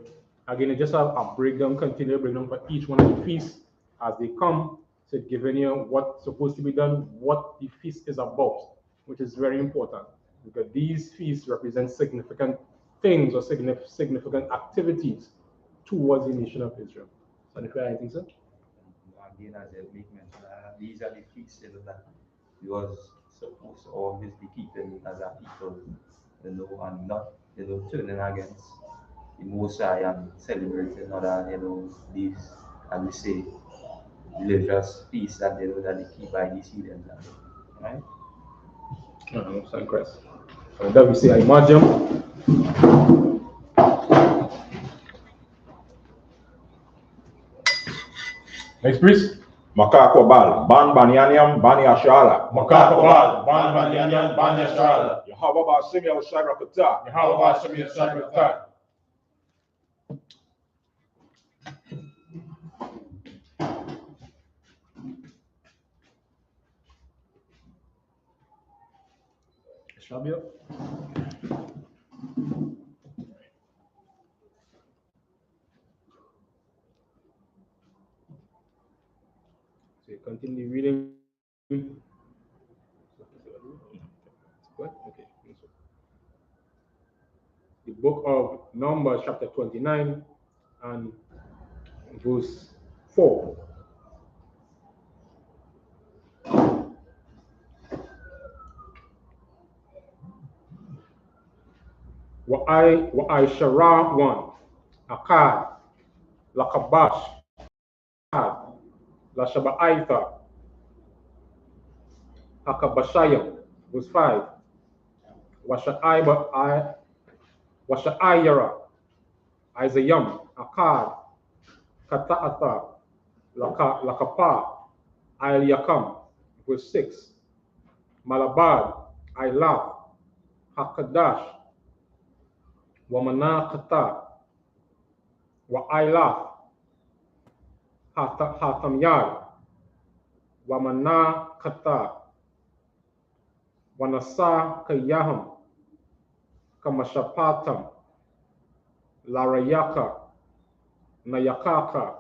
again, it's just a breakdown, continual breakdown for each one of the feasts as they come. So it's giving you what's supposed to be done, what the feast is about, which is very important because these feasts represent significant things or significant activities towards the nation of Israel. So if you have anything, sir? Again, as I make mention, these are the feasts that we was supposed to always be keeping as a people, and not, turning against the Most High and celebrating other, these, as we say, religious feasts that that they keep by these heathens, right? St. Chris. And then we say, I imagine. Next, please. Makakobal, Ban Banyanyam, Banyashala. Makakobal, Ban Banyanyan, Ban Yashala. Yahweh Basimi al Shagrakata. Yahweh Shemi Sakrata. Shabia. So you continue reading. What? Okay. The book of Numbers, chapter 29, and verse 4. wa I Shara one, Akkad, Lakabash, La Shaba'aitha, Hakabashayim, verse 5. Washa'ayara, Isayam, Akkad, Kata'atha, Lakapa, Yakam, verse 6. Malabad, Ilaf, Hakadash, Wamanakata, Wa Ilaf, Hatamyad, Wamanakata, Wanasa Kayaham, Kamashapatam, Larayaka, Nayakaka,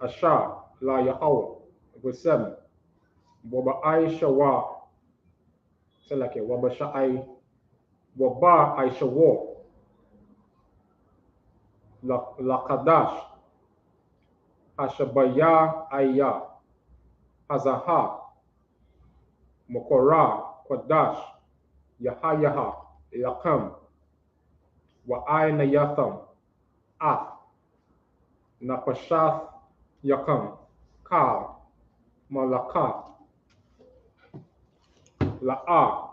Asha, La Yahawa, verse 7. Waba Shawa, Selake, Waba Shawa, Lakadash, Hashabaya Aya, Hazaha, Mokora, Kwadash, Yahayaha, Yakam, Wa'ai Nayatham, Ath, Napashath Yakam, Kal, Malaka, La'a,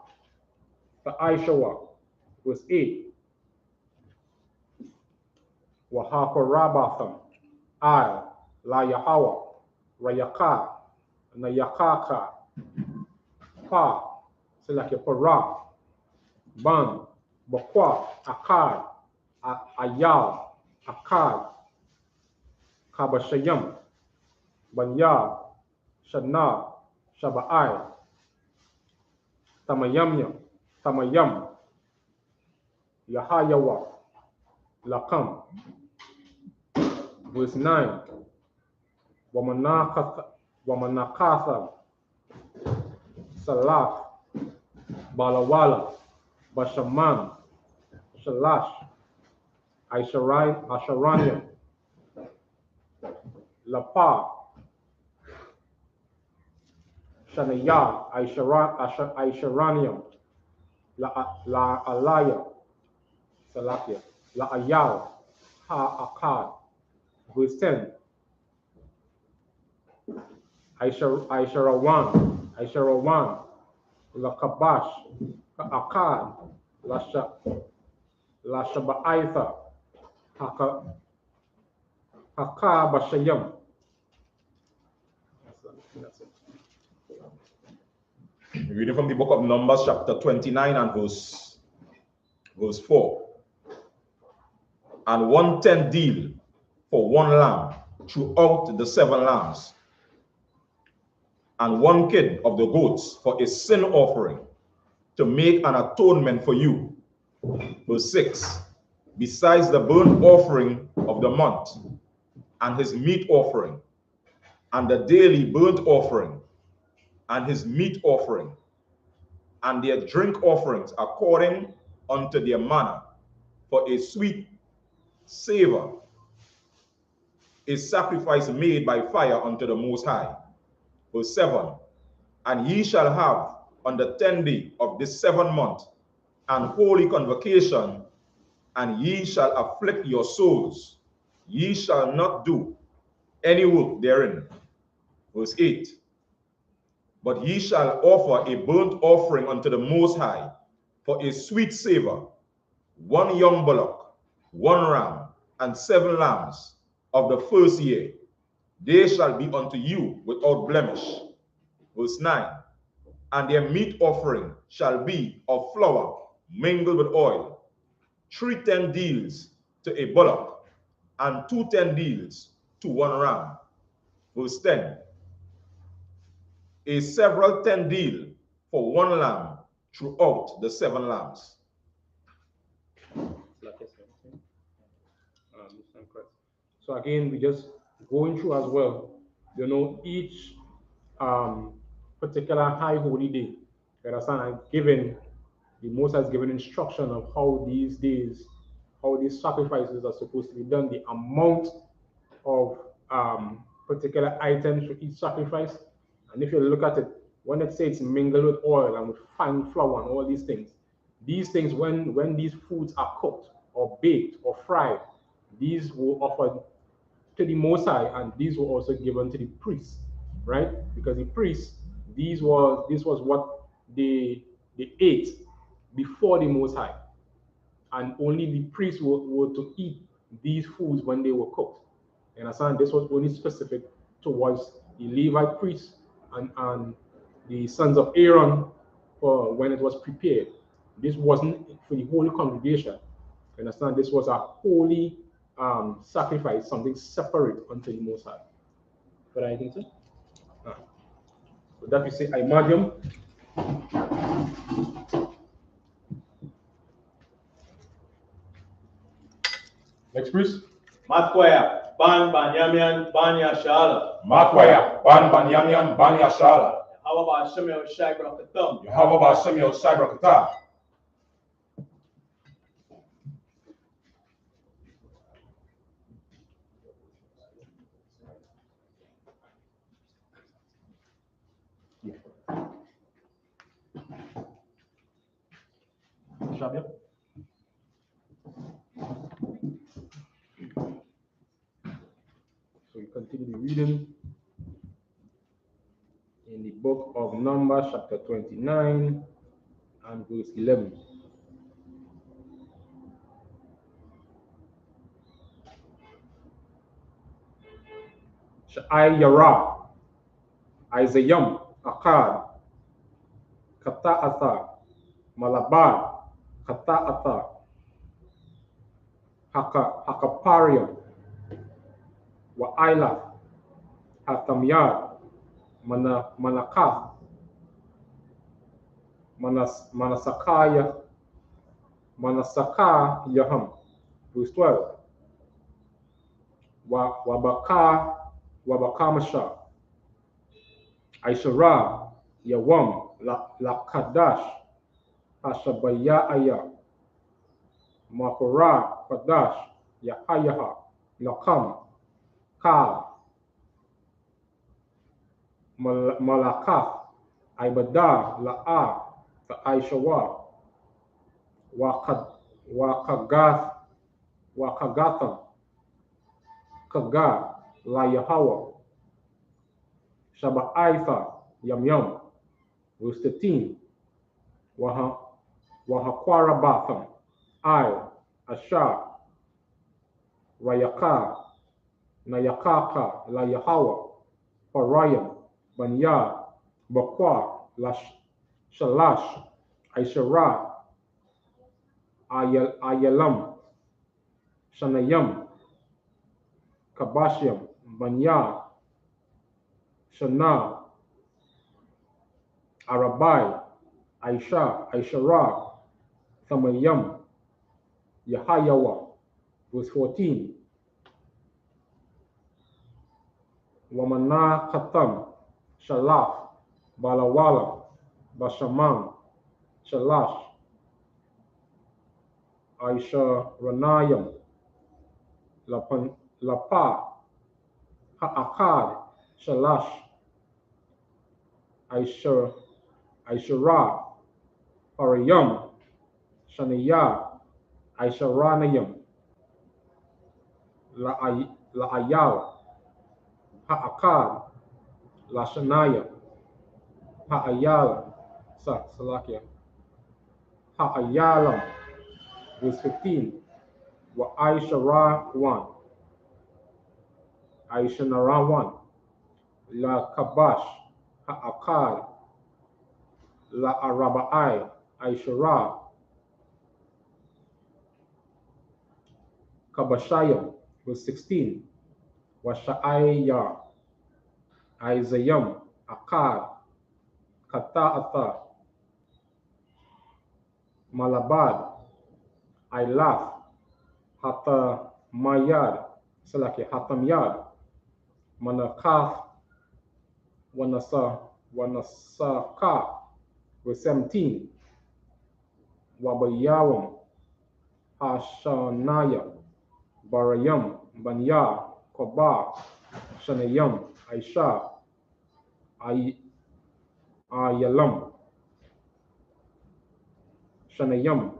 Aishawa, verse 8. Wahakarabatham, I, La Yahawa, Rayaka, Nayakaka, Pa, Selake Para, Ban, Bakwa, Akkad, Ayal, Akkad, Kabashayam, Banya, Shana, Shaba'ai, Tamayam, Yahayawa, Lakam, verse 9. Wamanakatha, Salah, Balawala, Bashaman, Shalash, Asharaniam, Lapa, Shanaya, Aisharaniam, La Alaya, Salakia, La Ayal, Ha Akkad, verse 10. Aisharawan, La Kabash, Akkad, La Shaba'aitha, Hakabashayam. Reading from the book of Numbers, chapter 29 and verse 4. And 1/10 deal for one lamb throughout the 7 lambs, and 1 kid of the goats for a sin offering to make an atonement for you. Verse 6. Besides the burnt offering of the month, and his meat offering, and the daily burnt offering, and his meat offering, and their drink offerings according unto their manner, for a sweet savor, a sacrifice made by fire unto the Most High. Verse 7. And ye shall have on the 10th day of this 7th month an holy convocation, and ye shall afflict your souls. Ye shall not do any work therein. Verse 8. But ye shall offer a burnt offering unto the Most High for a sweet savor, 1 young bullock, 1 ram, and 7 lambs of the first year. They shall be unto you without blemish. Verse 9. And their meat offering shall be of flour mingled with oil, 3 10 deals to a bullock, and 2 10 deals to 1 ram. Verse 10. A several 10 deal for 1 lamb throughout the 7 lambs. So again, we just going through as well, each particular high holy day, you understand, and the Most has given instruction of how these days, how these sacrifices are supposed to be done, the amount of particular items for each sacrifice. And if you look at it, when it says mingled with oil and with fine flour and all these things, these things, when these foods are cooked or baked or fried, these were offered to the Most High, and these were also given to the priests, right? Because the priests, this was what they ate before the Most High, and only the priests were to eat these foods when they were cooked. You understand? This was only specific towards the Levite priests and the sons of Aaron for when it was prepared. This wasn't for the whole congregation. You understand? This was a holy sacrifice, something separate unto the Most High. But I think so. So that we say Imadium. Next, priest. Matkwaya, Ban Banyamian, Banya Shala. Matwaya, Ban Banyamian, Banya Shala. How about Shemel Shagra Katum? How about Samuel Cybrakata? Shabia. So we continue the reading in the book of Numbers, chapter 29 and verse 11. Sha'ai Yara, Isayam, Akkad, Kata'atha, Malabad, Kata'atha, Hakaparium, Wa'ila, Hatamyad, Manakath, Manasaka Yaham. Verse 12. Wabakamasha, Aishara, Yawam, Lakadash, Hashabaya Aya, Makora, Kadash, Yahayaha, Lakam, Ka, Malakath, Ibada, La'a, Aishawa, Wakagatham, Kaga, La Yahawa, Shaba'aitha, Yam, verse 13, Wahakwarabatham, Asha, Rayaka, Nayakaka, La Yahawa, Parayam, Banya, Bakwa, Shalash, Aishara, Ayalam, Shanayam, Kabashyam, Banya, Shana, Arabai, Aishara, Thamayam, Yahayawa. Verse 14. Wamana Katam, Shalaf, Balawala, Bashaman, Shalash, Aisha Ranayam, Lapa, Ha'akad, Shalash, Aishara, Parayam, Shanaya, Aisharanayam, La'ayal, Ha'akad, Lashanaya, Ha'ayal, Salakia, Ha'ayalam, verse 15, Wa Aishara 1, Aishanara 1, La Kabash, Ha'akad, La Arabai, Aishara, Kabashayam, verse 16, Washa'aya, Isayam, Akkad, Kata'atha, Malabad, Ilaf, Hatamayad, Hatamyad, Manakath, Wanasaka, verse 17, Wabayawam, Hashanaya, Barayam, Banya, Koba, Shanayam, Aisha, Ayalam, Shanayam,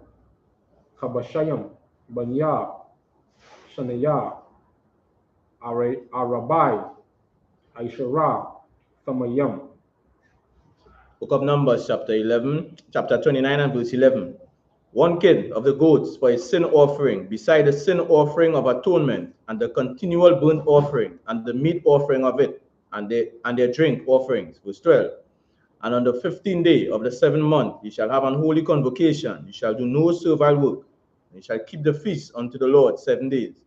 Kabashayam, Banya, Shanaya, Arabai, Aishara, Thamayam. Book of Numbers, chapter 29 and verse 11. One kid of the goats for a sin offering, beside the sin offering of atonement, and the continual burnt offering, and the meat offering of it, and their drink offerings. Verse 12. And on the 15th day of the 7th month, ye shall have an holy convocation. Ye shall do no servile work. And ye shall keep the feast unto the Lord 7 days.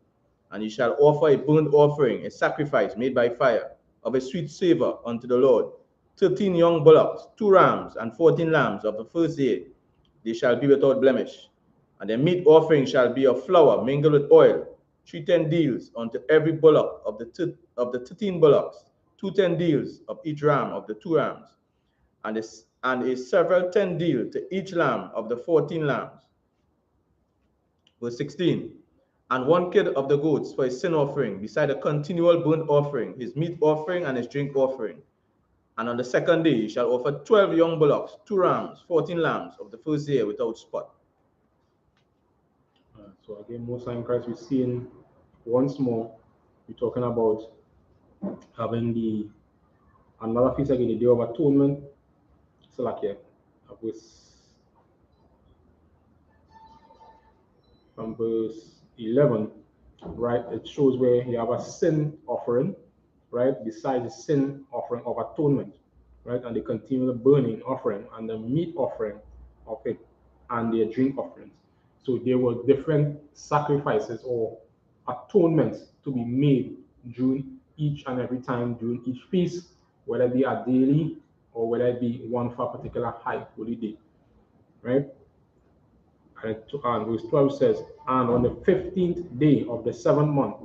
And ye shall offer a burnt offering, a sacrifice made by fire, of a sweet savor unto the Lord. 13 young bullocks, 2 rams, and 14 lambs of the first year. They shall be without blemish. And the meat offering shall be of flour mingled with oil, 3 10 deals unto every bullock of the 13 bullocks, 2 10 deals of each ram of the 2 rams, and a several 10 deal to each lamb of the 14 lambs. Verse 16. And 1 kid of the goats for a sin offering, beside a continual burnt offering, his meat offering and his drink offering. And on the 2nd day, you shall offer 12 young bullocks, 2 rams, 14 lambs of the first year without spot. So again, Most High in Christ, we're seeing once more, we're talking about having another feast again, the Day of Atonement. So like here, from verse 11, right? It shows where you have a sin offering, right? Besides the sin offering of atonement, right? And the continual burning offering and the meat offering of it and their drink offerings. So there were different sacrifices or atonements to be made during each and every time during each feast, whether it be a daily or whether it be one for a particular high holy day, right? And verse 12 says, and on the 15th day of the 7th month,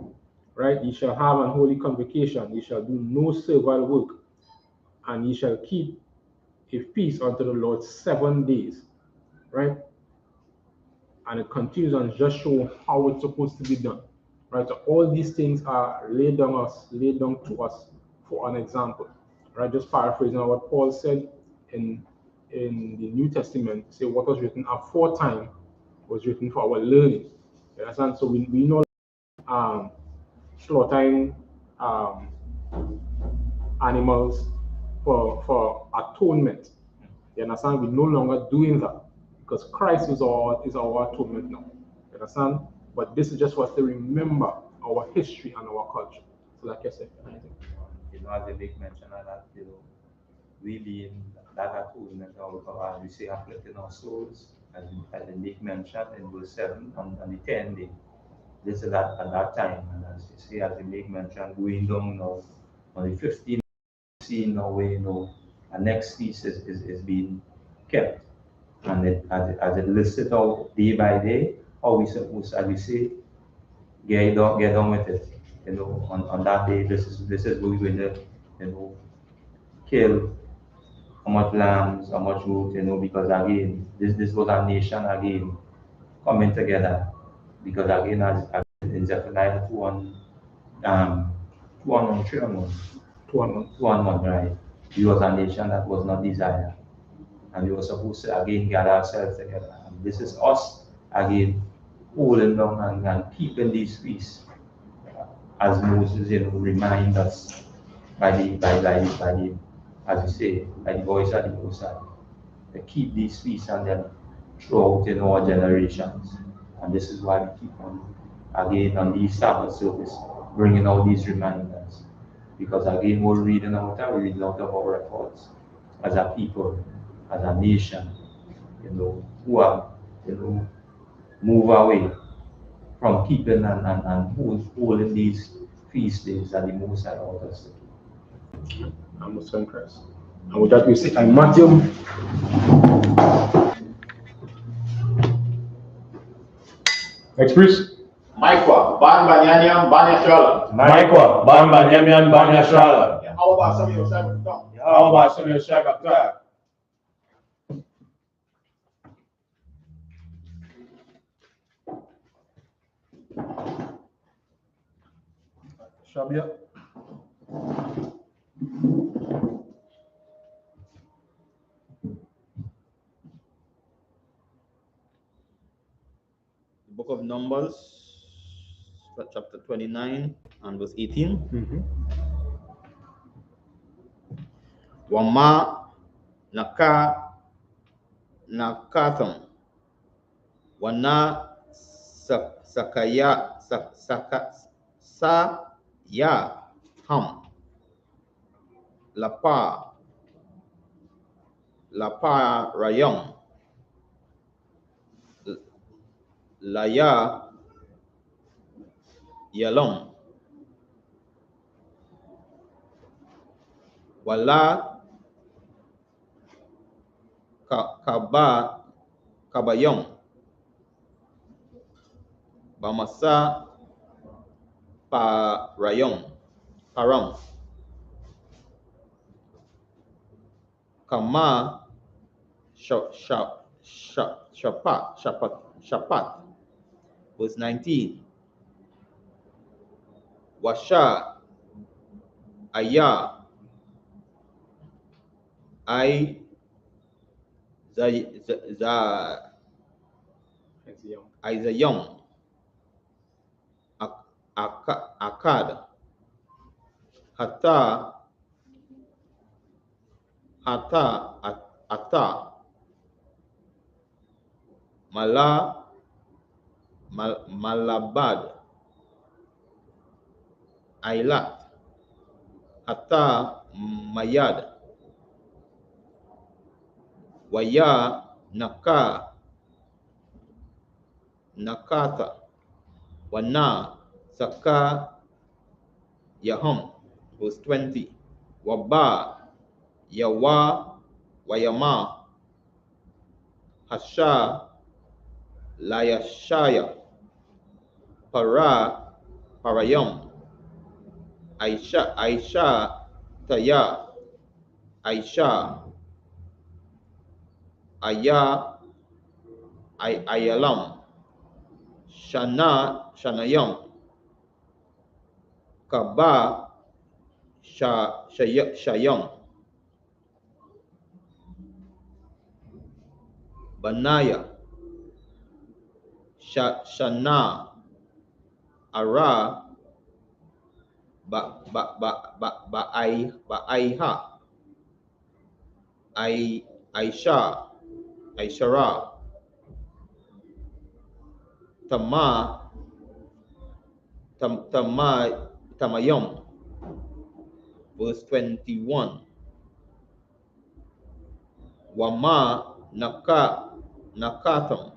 right, ye shall have an holy convocation, ye shall do no servile work, and ye shall keep a feast unto the Lord 7 days, right? And it continues and just show how it's supposed to be done, right? So all these things are laid down to us for an example, right? Just paraphrasing what Paul said in the New Testament, say what was written aforetime was written for our learning. You understand? So we know slaughtering animals for atonement. You understand? We're no longer doing that because Christ is our atonement now. You understand? But this is just for us to remember our history and our culture. So like I said, as they make mention of that, we being that atonement of we say afflicting our souls, as they make mention in verse 7 on the 10th day. This is at that time, and as you see, as they make mention, going down now on the 15th, see now where a next feast is being kept, and as it listed out day by day, how we supposed, as we say, get on with it. On that day, this is what we're going to, kill how much lambs, how much goat, because again, this was a nation again coming together. Because again, as in Zephaniah 2:1, right? We was a nation that was not desired. And we were supposed to again gather ourselves together. And this is us again holding down and keeping these feasts, as Moses remind us by the as you say, by the voice of the Most High, to keep these feasts and then throughout our generations. And this is why we keep on again on these Sabbath service, bringing out these reminders. Because again, we're reading out of our records as a people, as a nation, who have, move away from keeping and holding these feast days that the Most High allowed us to keep. I'm Most High in Christ. And with that we say, I'm Matthew. Next priest. Maikwa, ban banyanyam, banya SHALAM. Maikwa, ban banyamian banya SHALAM. How about some of your Sabbath? How about some of your Sabbath? Shabia. book of Numbers, chapter 29 and verse 18. Wama nakatham wana saya ham lapa rayong laya yalom wala kabayong bamasa parang kama shapat. Verse 19. Washa aya I Zayong akad hata ata malabad ailat hata mayad waya nakata wana saka yaham. Verse 20. Waba yawa wayama hasha layashaya parayam Aisha taya Aisha aya ayalam shanayam kaba shayam banaya shana ara aiha aishara tamayam. Verse 21. Wama nakatham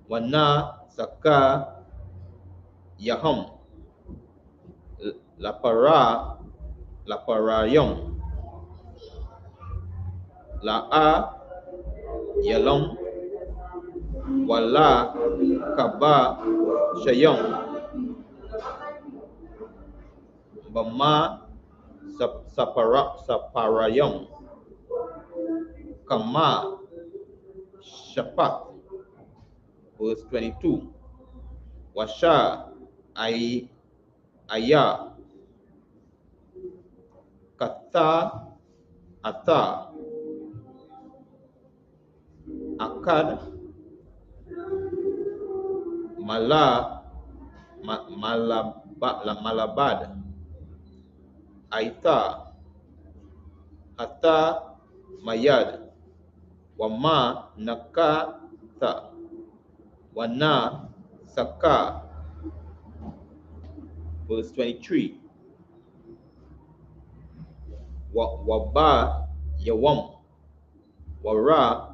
wana saka yaham laparayam la'a yalam wala kaba shayam bama saparayam kama shapat. Verse 22. Washa aya kata ata akad malabad aita hata mayad wama nakata wana saka. Verse 23. Waba yawam wara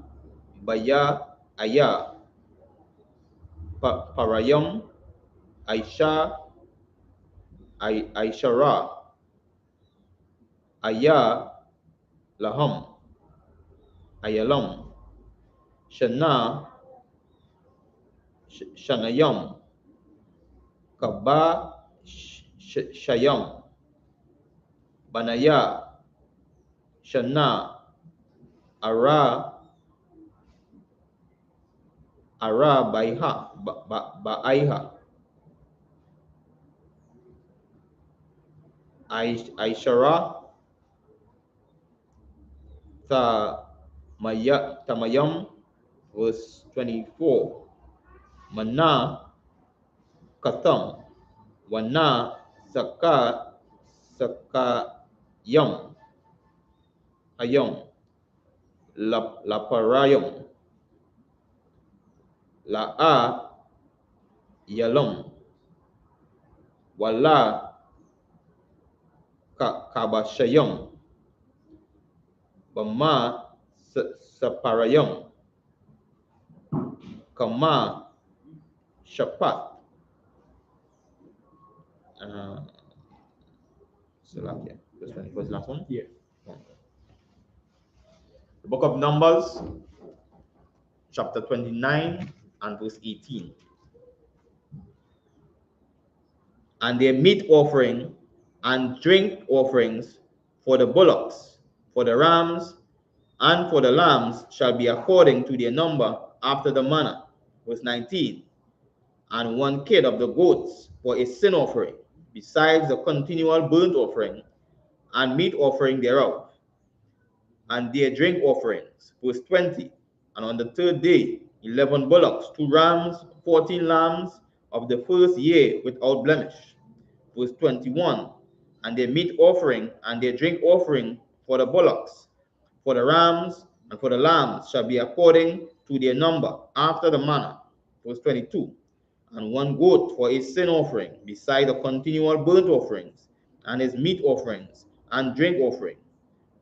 baya aya parayam aishara aya laham ayalam shanayam kaba shayam banaya shana ara baiha aishara tamayam. Verse 24. Mana Katam, Wana Sakayam, Ayam, Laparayam, La'a Yalom, Wala Kabashayam, Bama Saparayam, Kama Shapat. Salakia. Was the last one? Yeah. The book of Numbers, chapter 29 and verse 18. And their meat offering and drink offerings for the bullocks, for the rams, and for the lambs shall be according to their number after the manner. Verse 19. And 1 kid of the goats for a sin offering, besides the continual burnt offering and meat offering thereof, and their drink offerings. Verse 20. And on the third day, 11 bullocks, 2 rams, 14 lambs of the first year without blemish. Verse 21. And their meat offering and their drink offering for the bullocks, for the rams, and for the lambs shall be according to their number after the manner. Verse 22. And 1 goat for a sin offering, beside the continual burnt offerings, and his meat offerings and drink offering.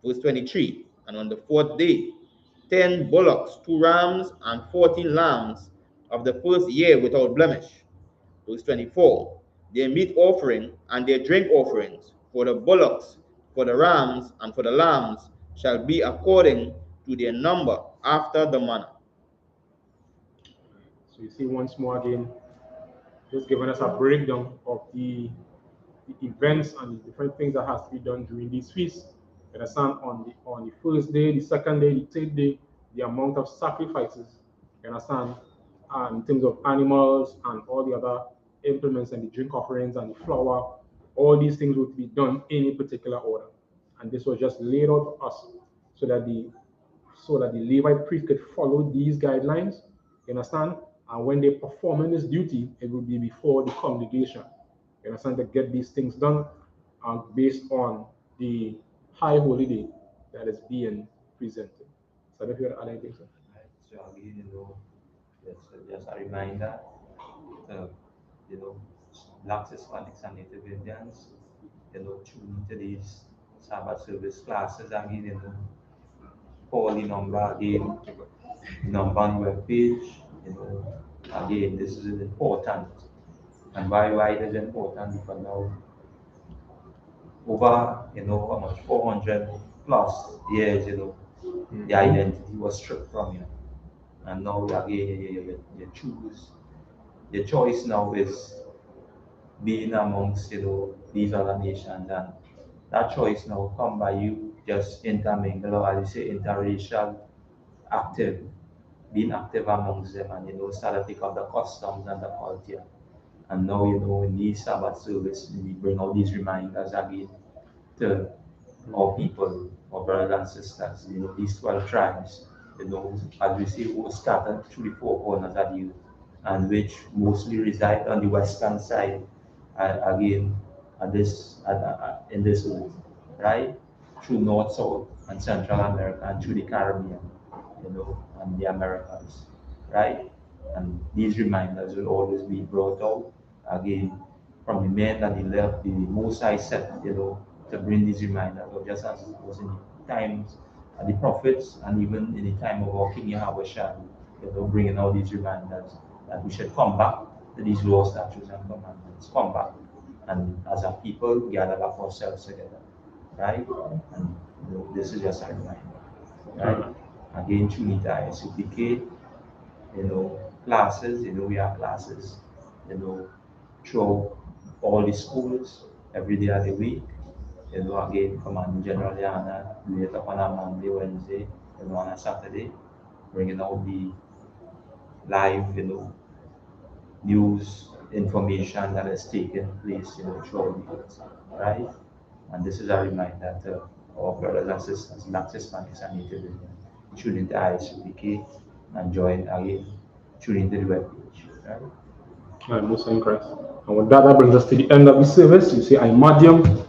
Verse 23. And on the 4th day, 10 bullocks, 2 rams, and 14 lambs of the first year without blemish. Verse 24. Their meat offering and their drink offerings for the bullocks, for the rams, and for the lambs shall be according to their number after the manner. So you see once more again, just giving us a breakdown of the events and the different things that has to be done during these feasts. You understand? On the first day, the second day, the third day, the amount of sacrifices. You understand? In terms of animals and all the other implements and the drink offerings and the flour, all these things would be done in a particular order. And this was just laid out for us so that the Levite priest could follow these guidelines. You understand? And when they perform in this duty, it will be before the congregation. You understand? To get these things done based on the high holy day that is being presented. So if you want to add anything, sir? Right. So again, just a reminder, you know, Black Hispanics and Native Indians, tune into these Sabbath service classes again, call the number again, number on your page, again, this is important. And why it is important? Because now, over, how much, 400 plus years, the identity was stripped from you. And now, again, you choose, your choice now is being amongst, these other nations. And that choice now come by you just intermingle, or as you say, interracial, active, being active amongst them, and start to pick up the customs and the culture. And now, in these Sabbath service, we bring all these reminders again to our people, our brothers and sisters, these 12 tribes, as we see, who scattered through the four corners of the earth, and which mostly reside on the western side, again, in this earth, right? Through North, South, and Central America, and through the Caribbean, and the Americas, right? And these reminders will always be brought out again from the men that he left, the Most High set, to bring these reminders, or just as it was in the times of the prophets, and even in the time of our King Yahushua, bringing all these reminders that we should come back to these laws, statutes, and commandments. Come back, and as a people, gather up ourselves together, right? And this is just a reminder, right? Again, Trinidad, I.S.U.P.K, classes, we have classes, through all the schools every day of the week. Again, Command General Yana, do it up on a Monday, Wednesday, on a Saturday, bringing out the live, news information that has taken place, throughout the years, right? And this is a reminder to our brothers and sisters, Black Hispanics and Native Indians, tune into I.S.U.P.K and join again, tune into the webpage. All right, most in Christ. And with that, that brings us to the end of the service. You say, I medium.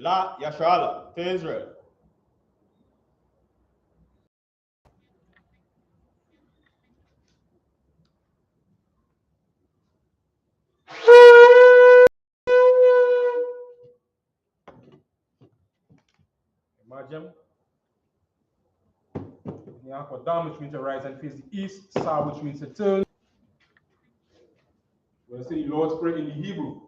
La Yashala to Israel. Imagine. Nyako down, which means to rise and face the east. Sa, which means to turn. We're going to say the Lord's Prayer in the Hebrew.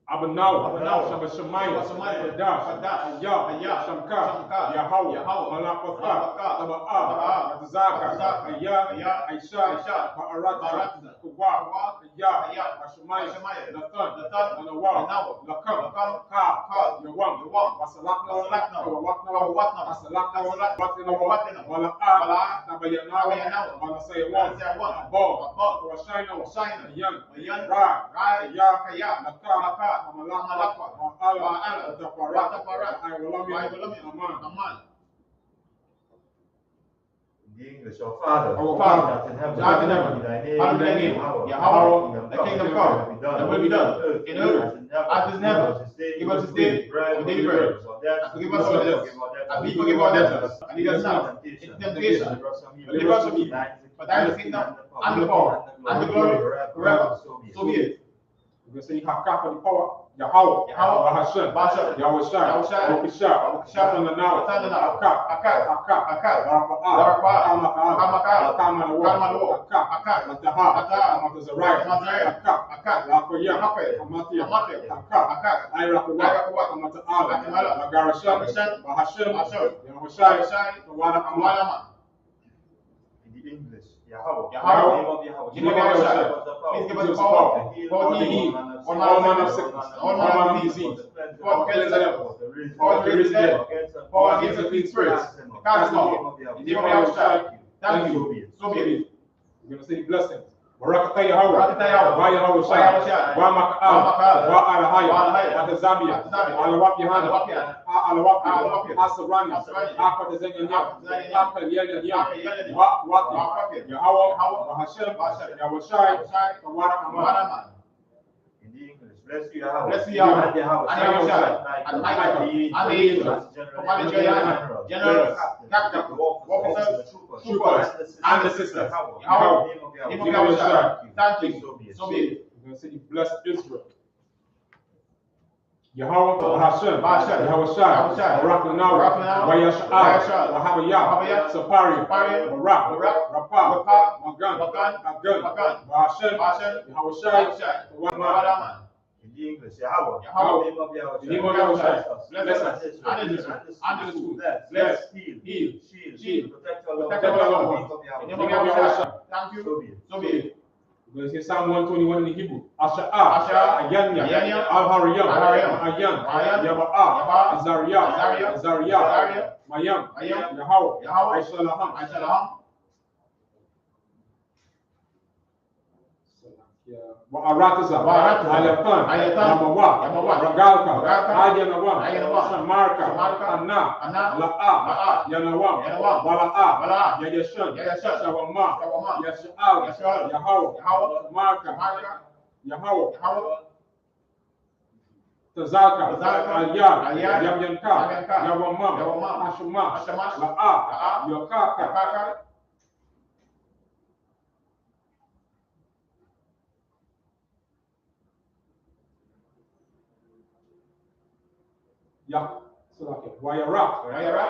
Abanaw, Shabbat Shemayah, Kadash, Ayah, Shamka, Yahweh, Malakotha, Taba'a, Zaka, Ayah, Aisha, Ma'arat, Kuwa, Ayah, Shemayah, Nathan, Anawa, Lakam, Ka, Yawam, Wasalakna, Kawakna, Wasalakna, Watina, Mala'a, Tabayana, Manasayawam, Abba, Kawashina, Yan, Ra, Ayah, Nakam, The English, our Father, Our Father, that in heaven, hallowed be thy name, hallowed be thy name, Yahweh, thy kingdom come, thy will be done, in earth as it is in heaven. Give us this day our daily bread, and forgive us our debts, as we forgive our debtors, and lead us not into temptation, but deliver us from evil. For thine is the kingdom, and the power, and the glory, forever. So be it. We're going to say Hakka for the power. Yahweh, Bahashem, Yahweh Shai, Wakisha, Tananaw, Akka, Barapa, Kamanawa, Akka, Ataha, Amatazariah, Akka, Lakoya, Amatia, Akka, Irakuwa, Amataala, Lagarashan, Bahashem, Yahweh Shai, Tawana. in the English, Yahweh, Yahweh, name of Yahweh, please give us the power to heal all manner of sickness, all manner of disease, for to cleanse the devil, for to raise the dead, for against the clean spirits, to cast them out, in the name of Yahweh. Thank you. So be it. We're going to say blessings. Barakata Yahweh, Wa Yahweh Shai, Wa Makaal, Wa Alahaya, Wa Tazabia, Alawap Yohanna, Alawap, Asarani, Akatazenya, Akatazenya, Wa Yahweh, Wa Hashem, Yahweh Shai, Wa Amana. in the English, bless you, Yahweh, Bless you, Yahweh, and Yahweh, and Yahweh Shai, and Michael, and the angels, commanding generals, captains, officers, troopers, and the sisters. Yahweh, name of Yahweh Shai. Thank you. So be it. We're going to say, bless Israel. Yahweh, Hashem, Yahweh Shai, Barakanawa, Wayasha'al, Wahabaya, Sapari, Barak, Rapa, Magan, Hashem, Yahweh Shai, Wama. in the English, Yahweh, name of Yahweh, Name of Yahweh Shai. Bless us, and the school. Bless, heal, shield, protect our loved ones. In the name of Yahweh Shai. Thank you. So be it. We're going to say Psalm 121 in the Hebrew. Asha, Ayanya, Al-Hariyam, Ayan, Yaba'a, Azariah, Mayam, Yahweh, I.S.U.P.K. Arataza, Ayatan, Yamawa, Ragalka, Ayanawa, Samarka, Anna, La'a, Yanawam, Bala'a, Yayashan, Shawama, Yasha'al, Yahweh, Marka, Yahweh, Tazaka, Ayah, Yamyanka, Yawamam, Hashama, La'a, Yokaka. Wayara,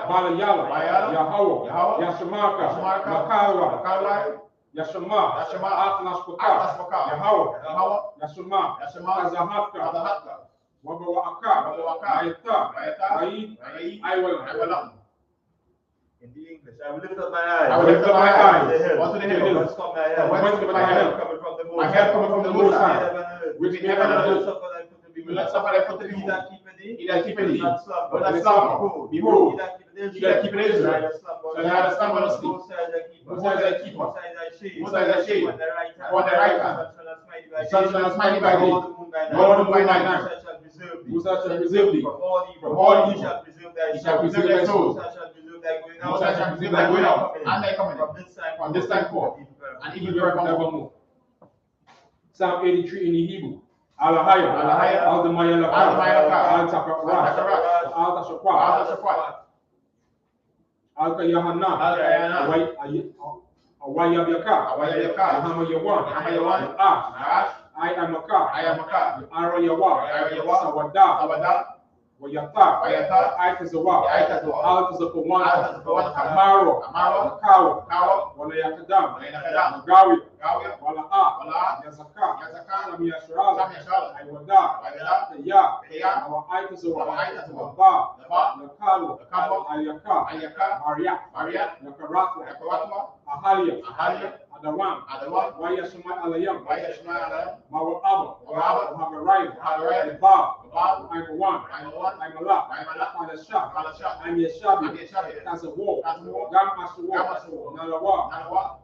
Balayala, Yahweh, Yashamaka, Makalwa, Yashama, Yashama, Atnashpaka, Atnashpaka, Yahweh, Yahweh, Yashama, Yashama, Kazahatka, Kazahatka, Wabawaka, Wabawaka, Maeta, Maeta, Raid, Raid, Iwalam. Iwalam. In the English, I will lift up my eyes. I will lift up my eyes Unto the hill. Whence come my help? Whence cometh my help? Coming from the My Most help High. cometh from the Most High, Which which made heaven and Will not earth. suffer thy foot to be Will moved. not suffer thy foot to be He moved. that keepeth thee, He that keepeth thee, will not slumber. will not slumber. Behold, He that keepeth he that keepeth Israel, neither slumber shall neither slumber nor sleep. Most High is thy keeper. Most High is thy keeper. Most High is thy shade. Most High is thy shade. Upon thy right hand. Upon thy right hand. The sun shall not smite thee by The sun shall not smite thee by day, day, nor the moon by night. nor the moon by night. Most High shall preserve thee. Most High shall preserve thee From all evil. from all He evil. shall preserve thy He shall soul. preserve thy soul. Most High shall preserve thy going out. Most High shall preserve thy going out and thy coming in. From this time forth. And even forevermore. Psalm 83 in the Hebrew. Alahaya, Alahaya, Aldamaya Laka, Aldamaya Laka, Al-Takarat, Al-Tashakwa, Al-Tashakwa, Al-Yahanna, Al-Yahanna, Awayabiaka, Awayabiaka, Yahama Yawan, Yawan, Ash, I-Amaka, I.S.U.P.K, Ara Yawa, Yawa, Sawada, Sabbath, Wayata, Wayata, I-Tazawa, I.S.U.P.K, Al-Tazapawan, Al-Tazapawan, Amaro, Amaro, Kawa, Kawa, Walayakadam, Walayakadam, Gawi, Gawi, Wala'a, Yazaka, Yazaka, Samia Sharala, Samia Sharala, Iwada, Wayada, Ya, Ya, I-Tazawa, I.S.U.P.K, Ba, Ba, Nakalu, Nakalu, Ayaka, Ayaka, Maria, Maria, Nakaratwa, Yakaratwa, Ahalia, Ahalia, Adawan, Adawan, Wayashama Alayam, Wayashma, Mawa Abba, Abba, Hagaraya, Hagaraya, Bob, Bob, I'm one, I'm one, I'm a lot, I'm a lot, Alasha, Alasha, I'm Yeshabi, I'm Yeshabi, that's a war, Tazawo, Gam Ashawa, Gam Nalawa, Nanawa,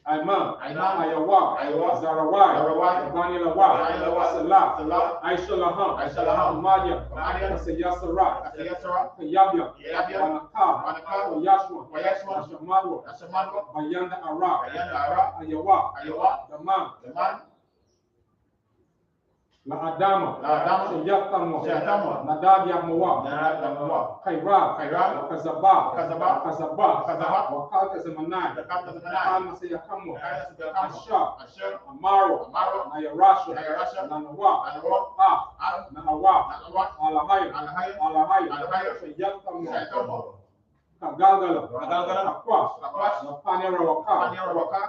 Ayman, Ayman, Ayawa, Ayawa, Zarawai, Zarawai, Bani Lawa, Bani Salah, Salah, I.S.H.A.L.A.M, I.S.H.A.L.A.M, Madia, Madia, Kasayasara, Yasara, Kayabia, Yabia, Wanaka, Wanaka, Yashua, Yashua, Ashamadwa, Ashamadwa, Bayanda Ara, Ayanda Ara, Ayawa, Ayawa, the man, La Adama, La Adama, Shayatamwa, Shayatamwa, Nadab Yamawa, Nanawa, Kaira, Kaira, Kazaba, Kazaba, Kazaba, Kazaba, Wakal Kazamanai, Zamanai, Masayakamwa, Asha, Asha, Amaro, Amaro, Nayarasha, Nayarasha, Nanawa, Nanawa, Nahawa, Nanawa, Alahai, Alahai, Alahai, Alahai, Shayatamwa, Shayatamwa, Kagagala, Kagagala, Akwas, Akwas, Panera Waka, Panera Waka,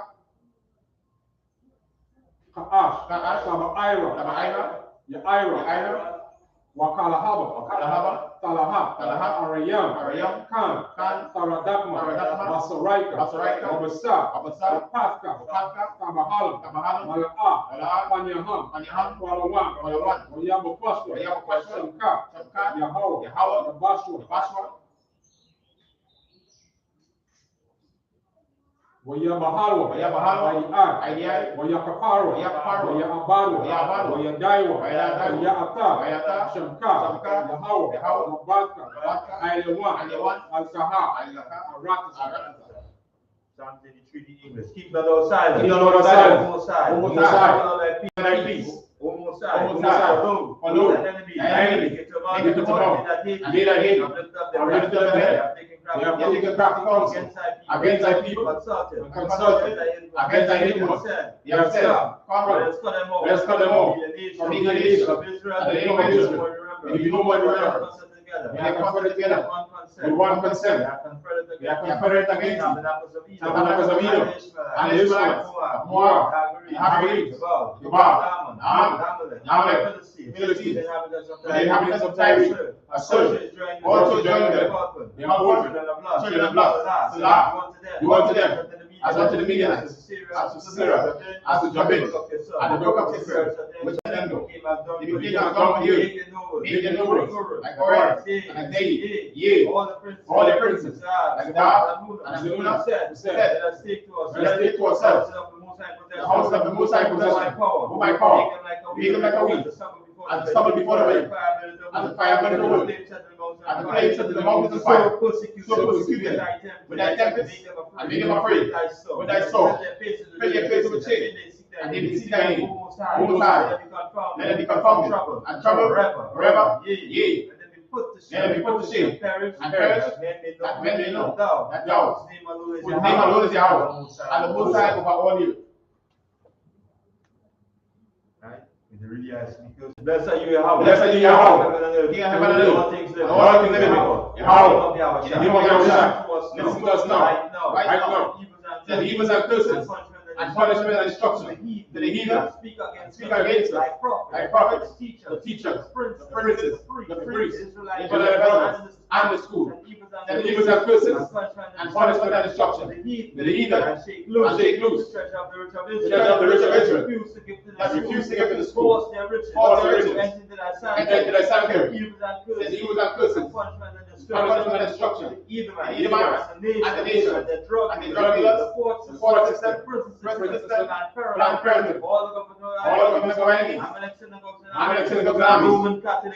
Kaash, Saba Ira, Yaira, Wakalahaba, Talaha, Arayam, Khan, Taradakma, Basaraika, Wabasa, Patka, Tabahalam, Mala'a, Panyaham, Walawan, Wayabakwashwa, Shamka, Yahweh, Yabashwa, Wayabahalwa, Ayai, Wayakaparo, Wayaabaro, Wayadaiwa, Wayata, Shamka, Yahweh, Mabaka, Ayawan, Al-Kaha, Aratas. Psalm 83 in English. Keep not thou silent. Keep not thou silent. O Most High. O Most High. Keep not thy peace. O Most High. O Most High. Follow. Thy enemy. Make it to mount. And they that hate thee. Lift up their head. They have taken craft counsel against thy people. Consulted against thy enemies. They have said, let's cut them off. From the nation of Israel, and the name of Israel. If you know what remember. They are confederate together with one consent. They are confederate against thee. Tabernacles of Edom, and the Israelites, Moab, the Hagarites, Gebal, Amalek, Philistines, the inhabitants of Tyre, Assyria, also join them. They are children of blood, Salah, do unto them, as unto the Midianites, as to Sisera, as to Jabin, and the brook of Sisera, which are Endor. They became as dung with you, making numerous, like Horeb, and David, yea, all the princes, like Dab, and Zebulun, who said, let us take to ourselves the houses of the Most High possession, who by power make them like a wheat, as the stubble before the wind, as the fire burning the wood, and the flames set to the mountains of fire, so persecute them with thy tempest, and make them afraid with thy sword, fill their face with shame, and they beseech thy name, O Most High, let them be confounded, and troubled forever, yea, let them be put to shame, and perish, that men may know that thou, whose name alone is Yahweh, and the Most High over all you. Blessed are you, Yahweh. Blessed are you, Yahweh, King of heaven and earth, all things living. all things living. Yahweh, in the name of Yahweh, listen to us now, right now. to the heathens and curses, and punishment and destruction to the heathen. Speak against us, like prophets, the teachers, the princes, the priests, the brothers, and the school. The heathens and curses, and punishment and destruction to the heathen, and shake loose the treasure of the rich of Israel, that refuse to give to the school, force their riches, enter into thy sanctuary, the heathens and curses, punishment and destruction, the Edomites, and the nations, and the drug dealers, the forces, the princesses, Planned Parenthood, all the governments of enemies, Amalek synagogues and armies,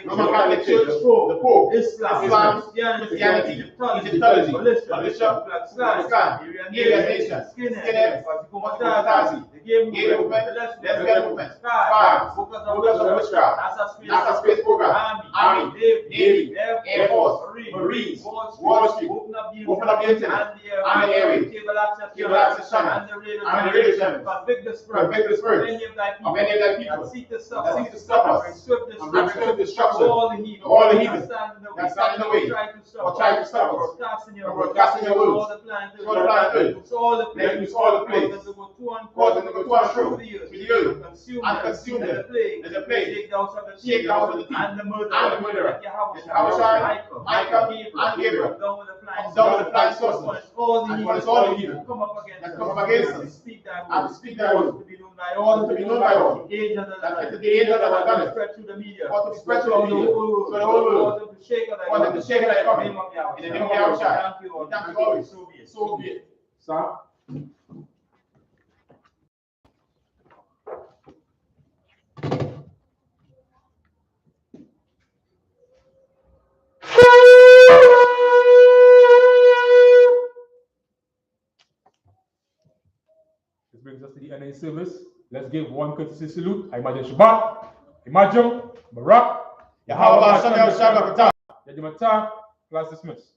Roman Catholic Church, the Pope, Islam, Christianity, Egyptology, militia, Islam, Aryan nations, skinheads, Comitazi, the gay movement, lesbian movement, spies, focus on witchcraft, NASA space program, Army, Navy, Air Force, Marines, Wall Street, open up the internet, and the airways, cable access channel, and the radio channel, convict the spirit of any of thy people, seek to stop us, and bring swift destruction, all the heathen that stand in the way, or try to stop us, broadcasting your words, show the planet earth, let loose all the plagues, cause them to go to and fro through the earth, and consume them, as a plague, shake the house of the thief, and the murderer, Yahweh, Michael, and Gabriel, come down with the flying saucers, and punish all the heathen that come up against us, and speak thy word, to be known by all, that the angels that have done it, or to be spread through the whole world, for them to shake thy coming, in the name of Yahweh. We thank you always, so be it. Sir? This brings us to the end of the service. Let's give one courtesy salute. I imagine Shabbat, Imagine, Barak, Yahweh Hashem Yahweh Yadimata, class dismissed.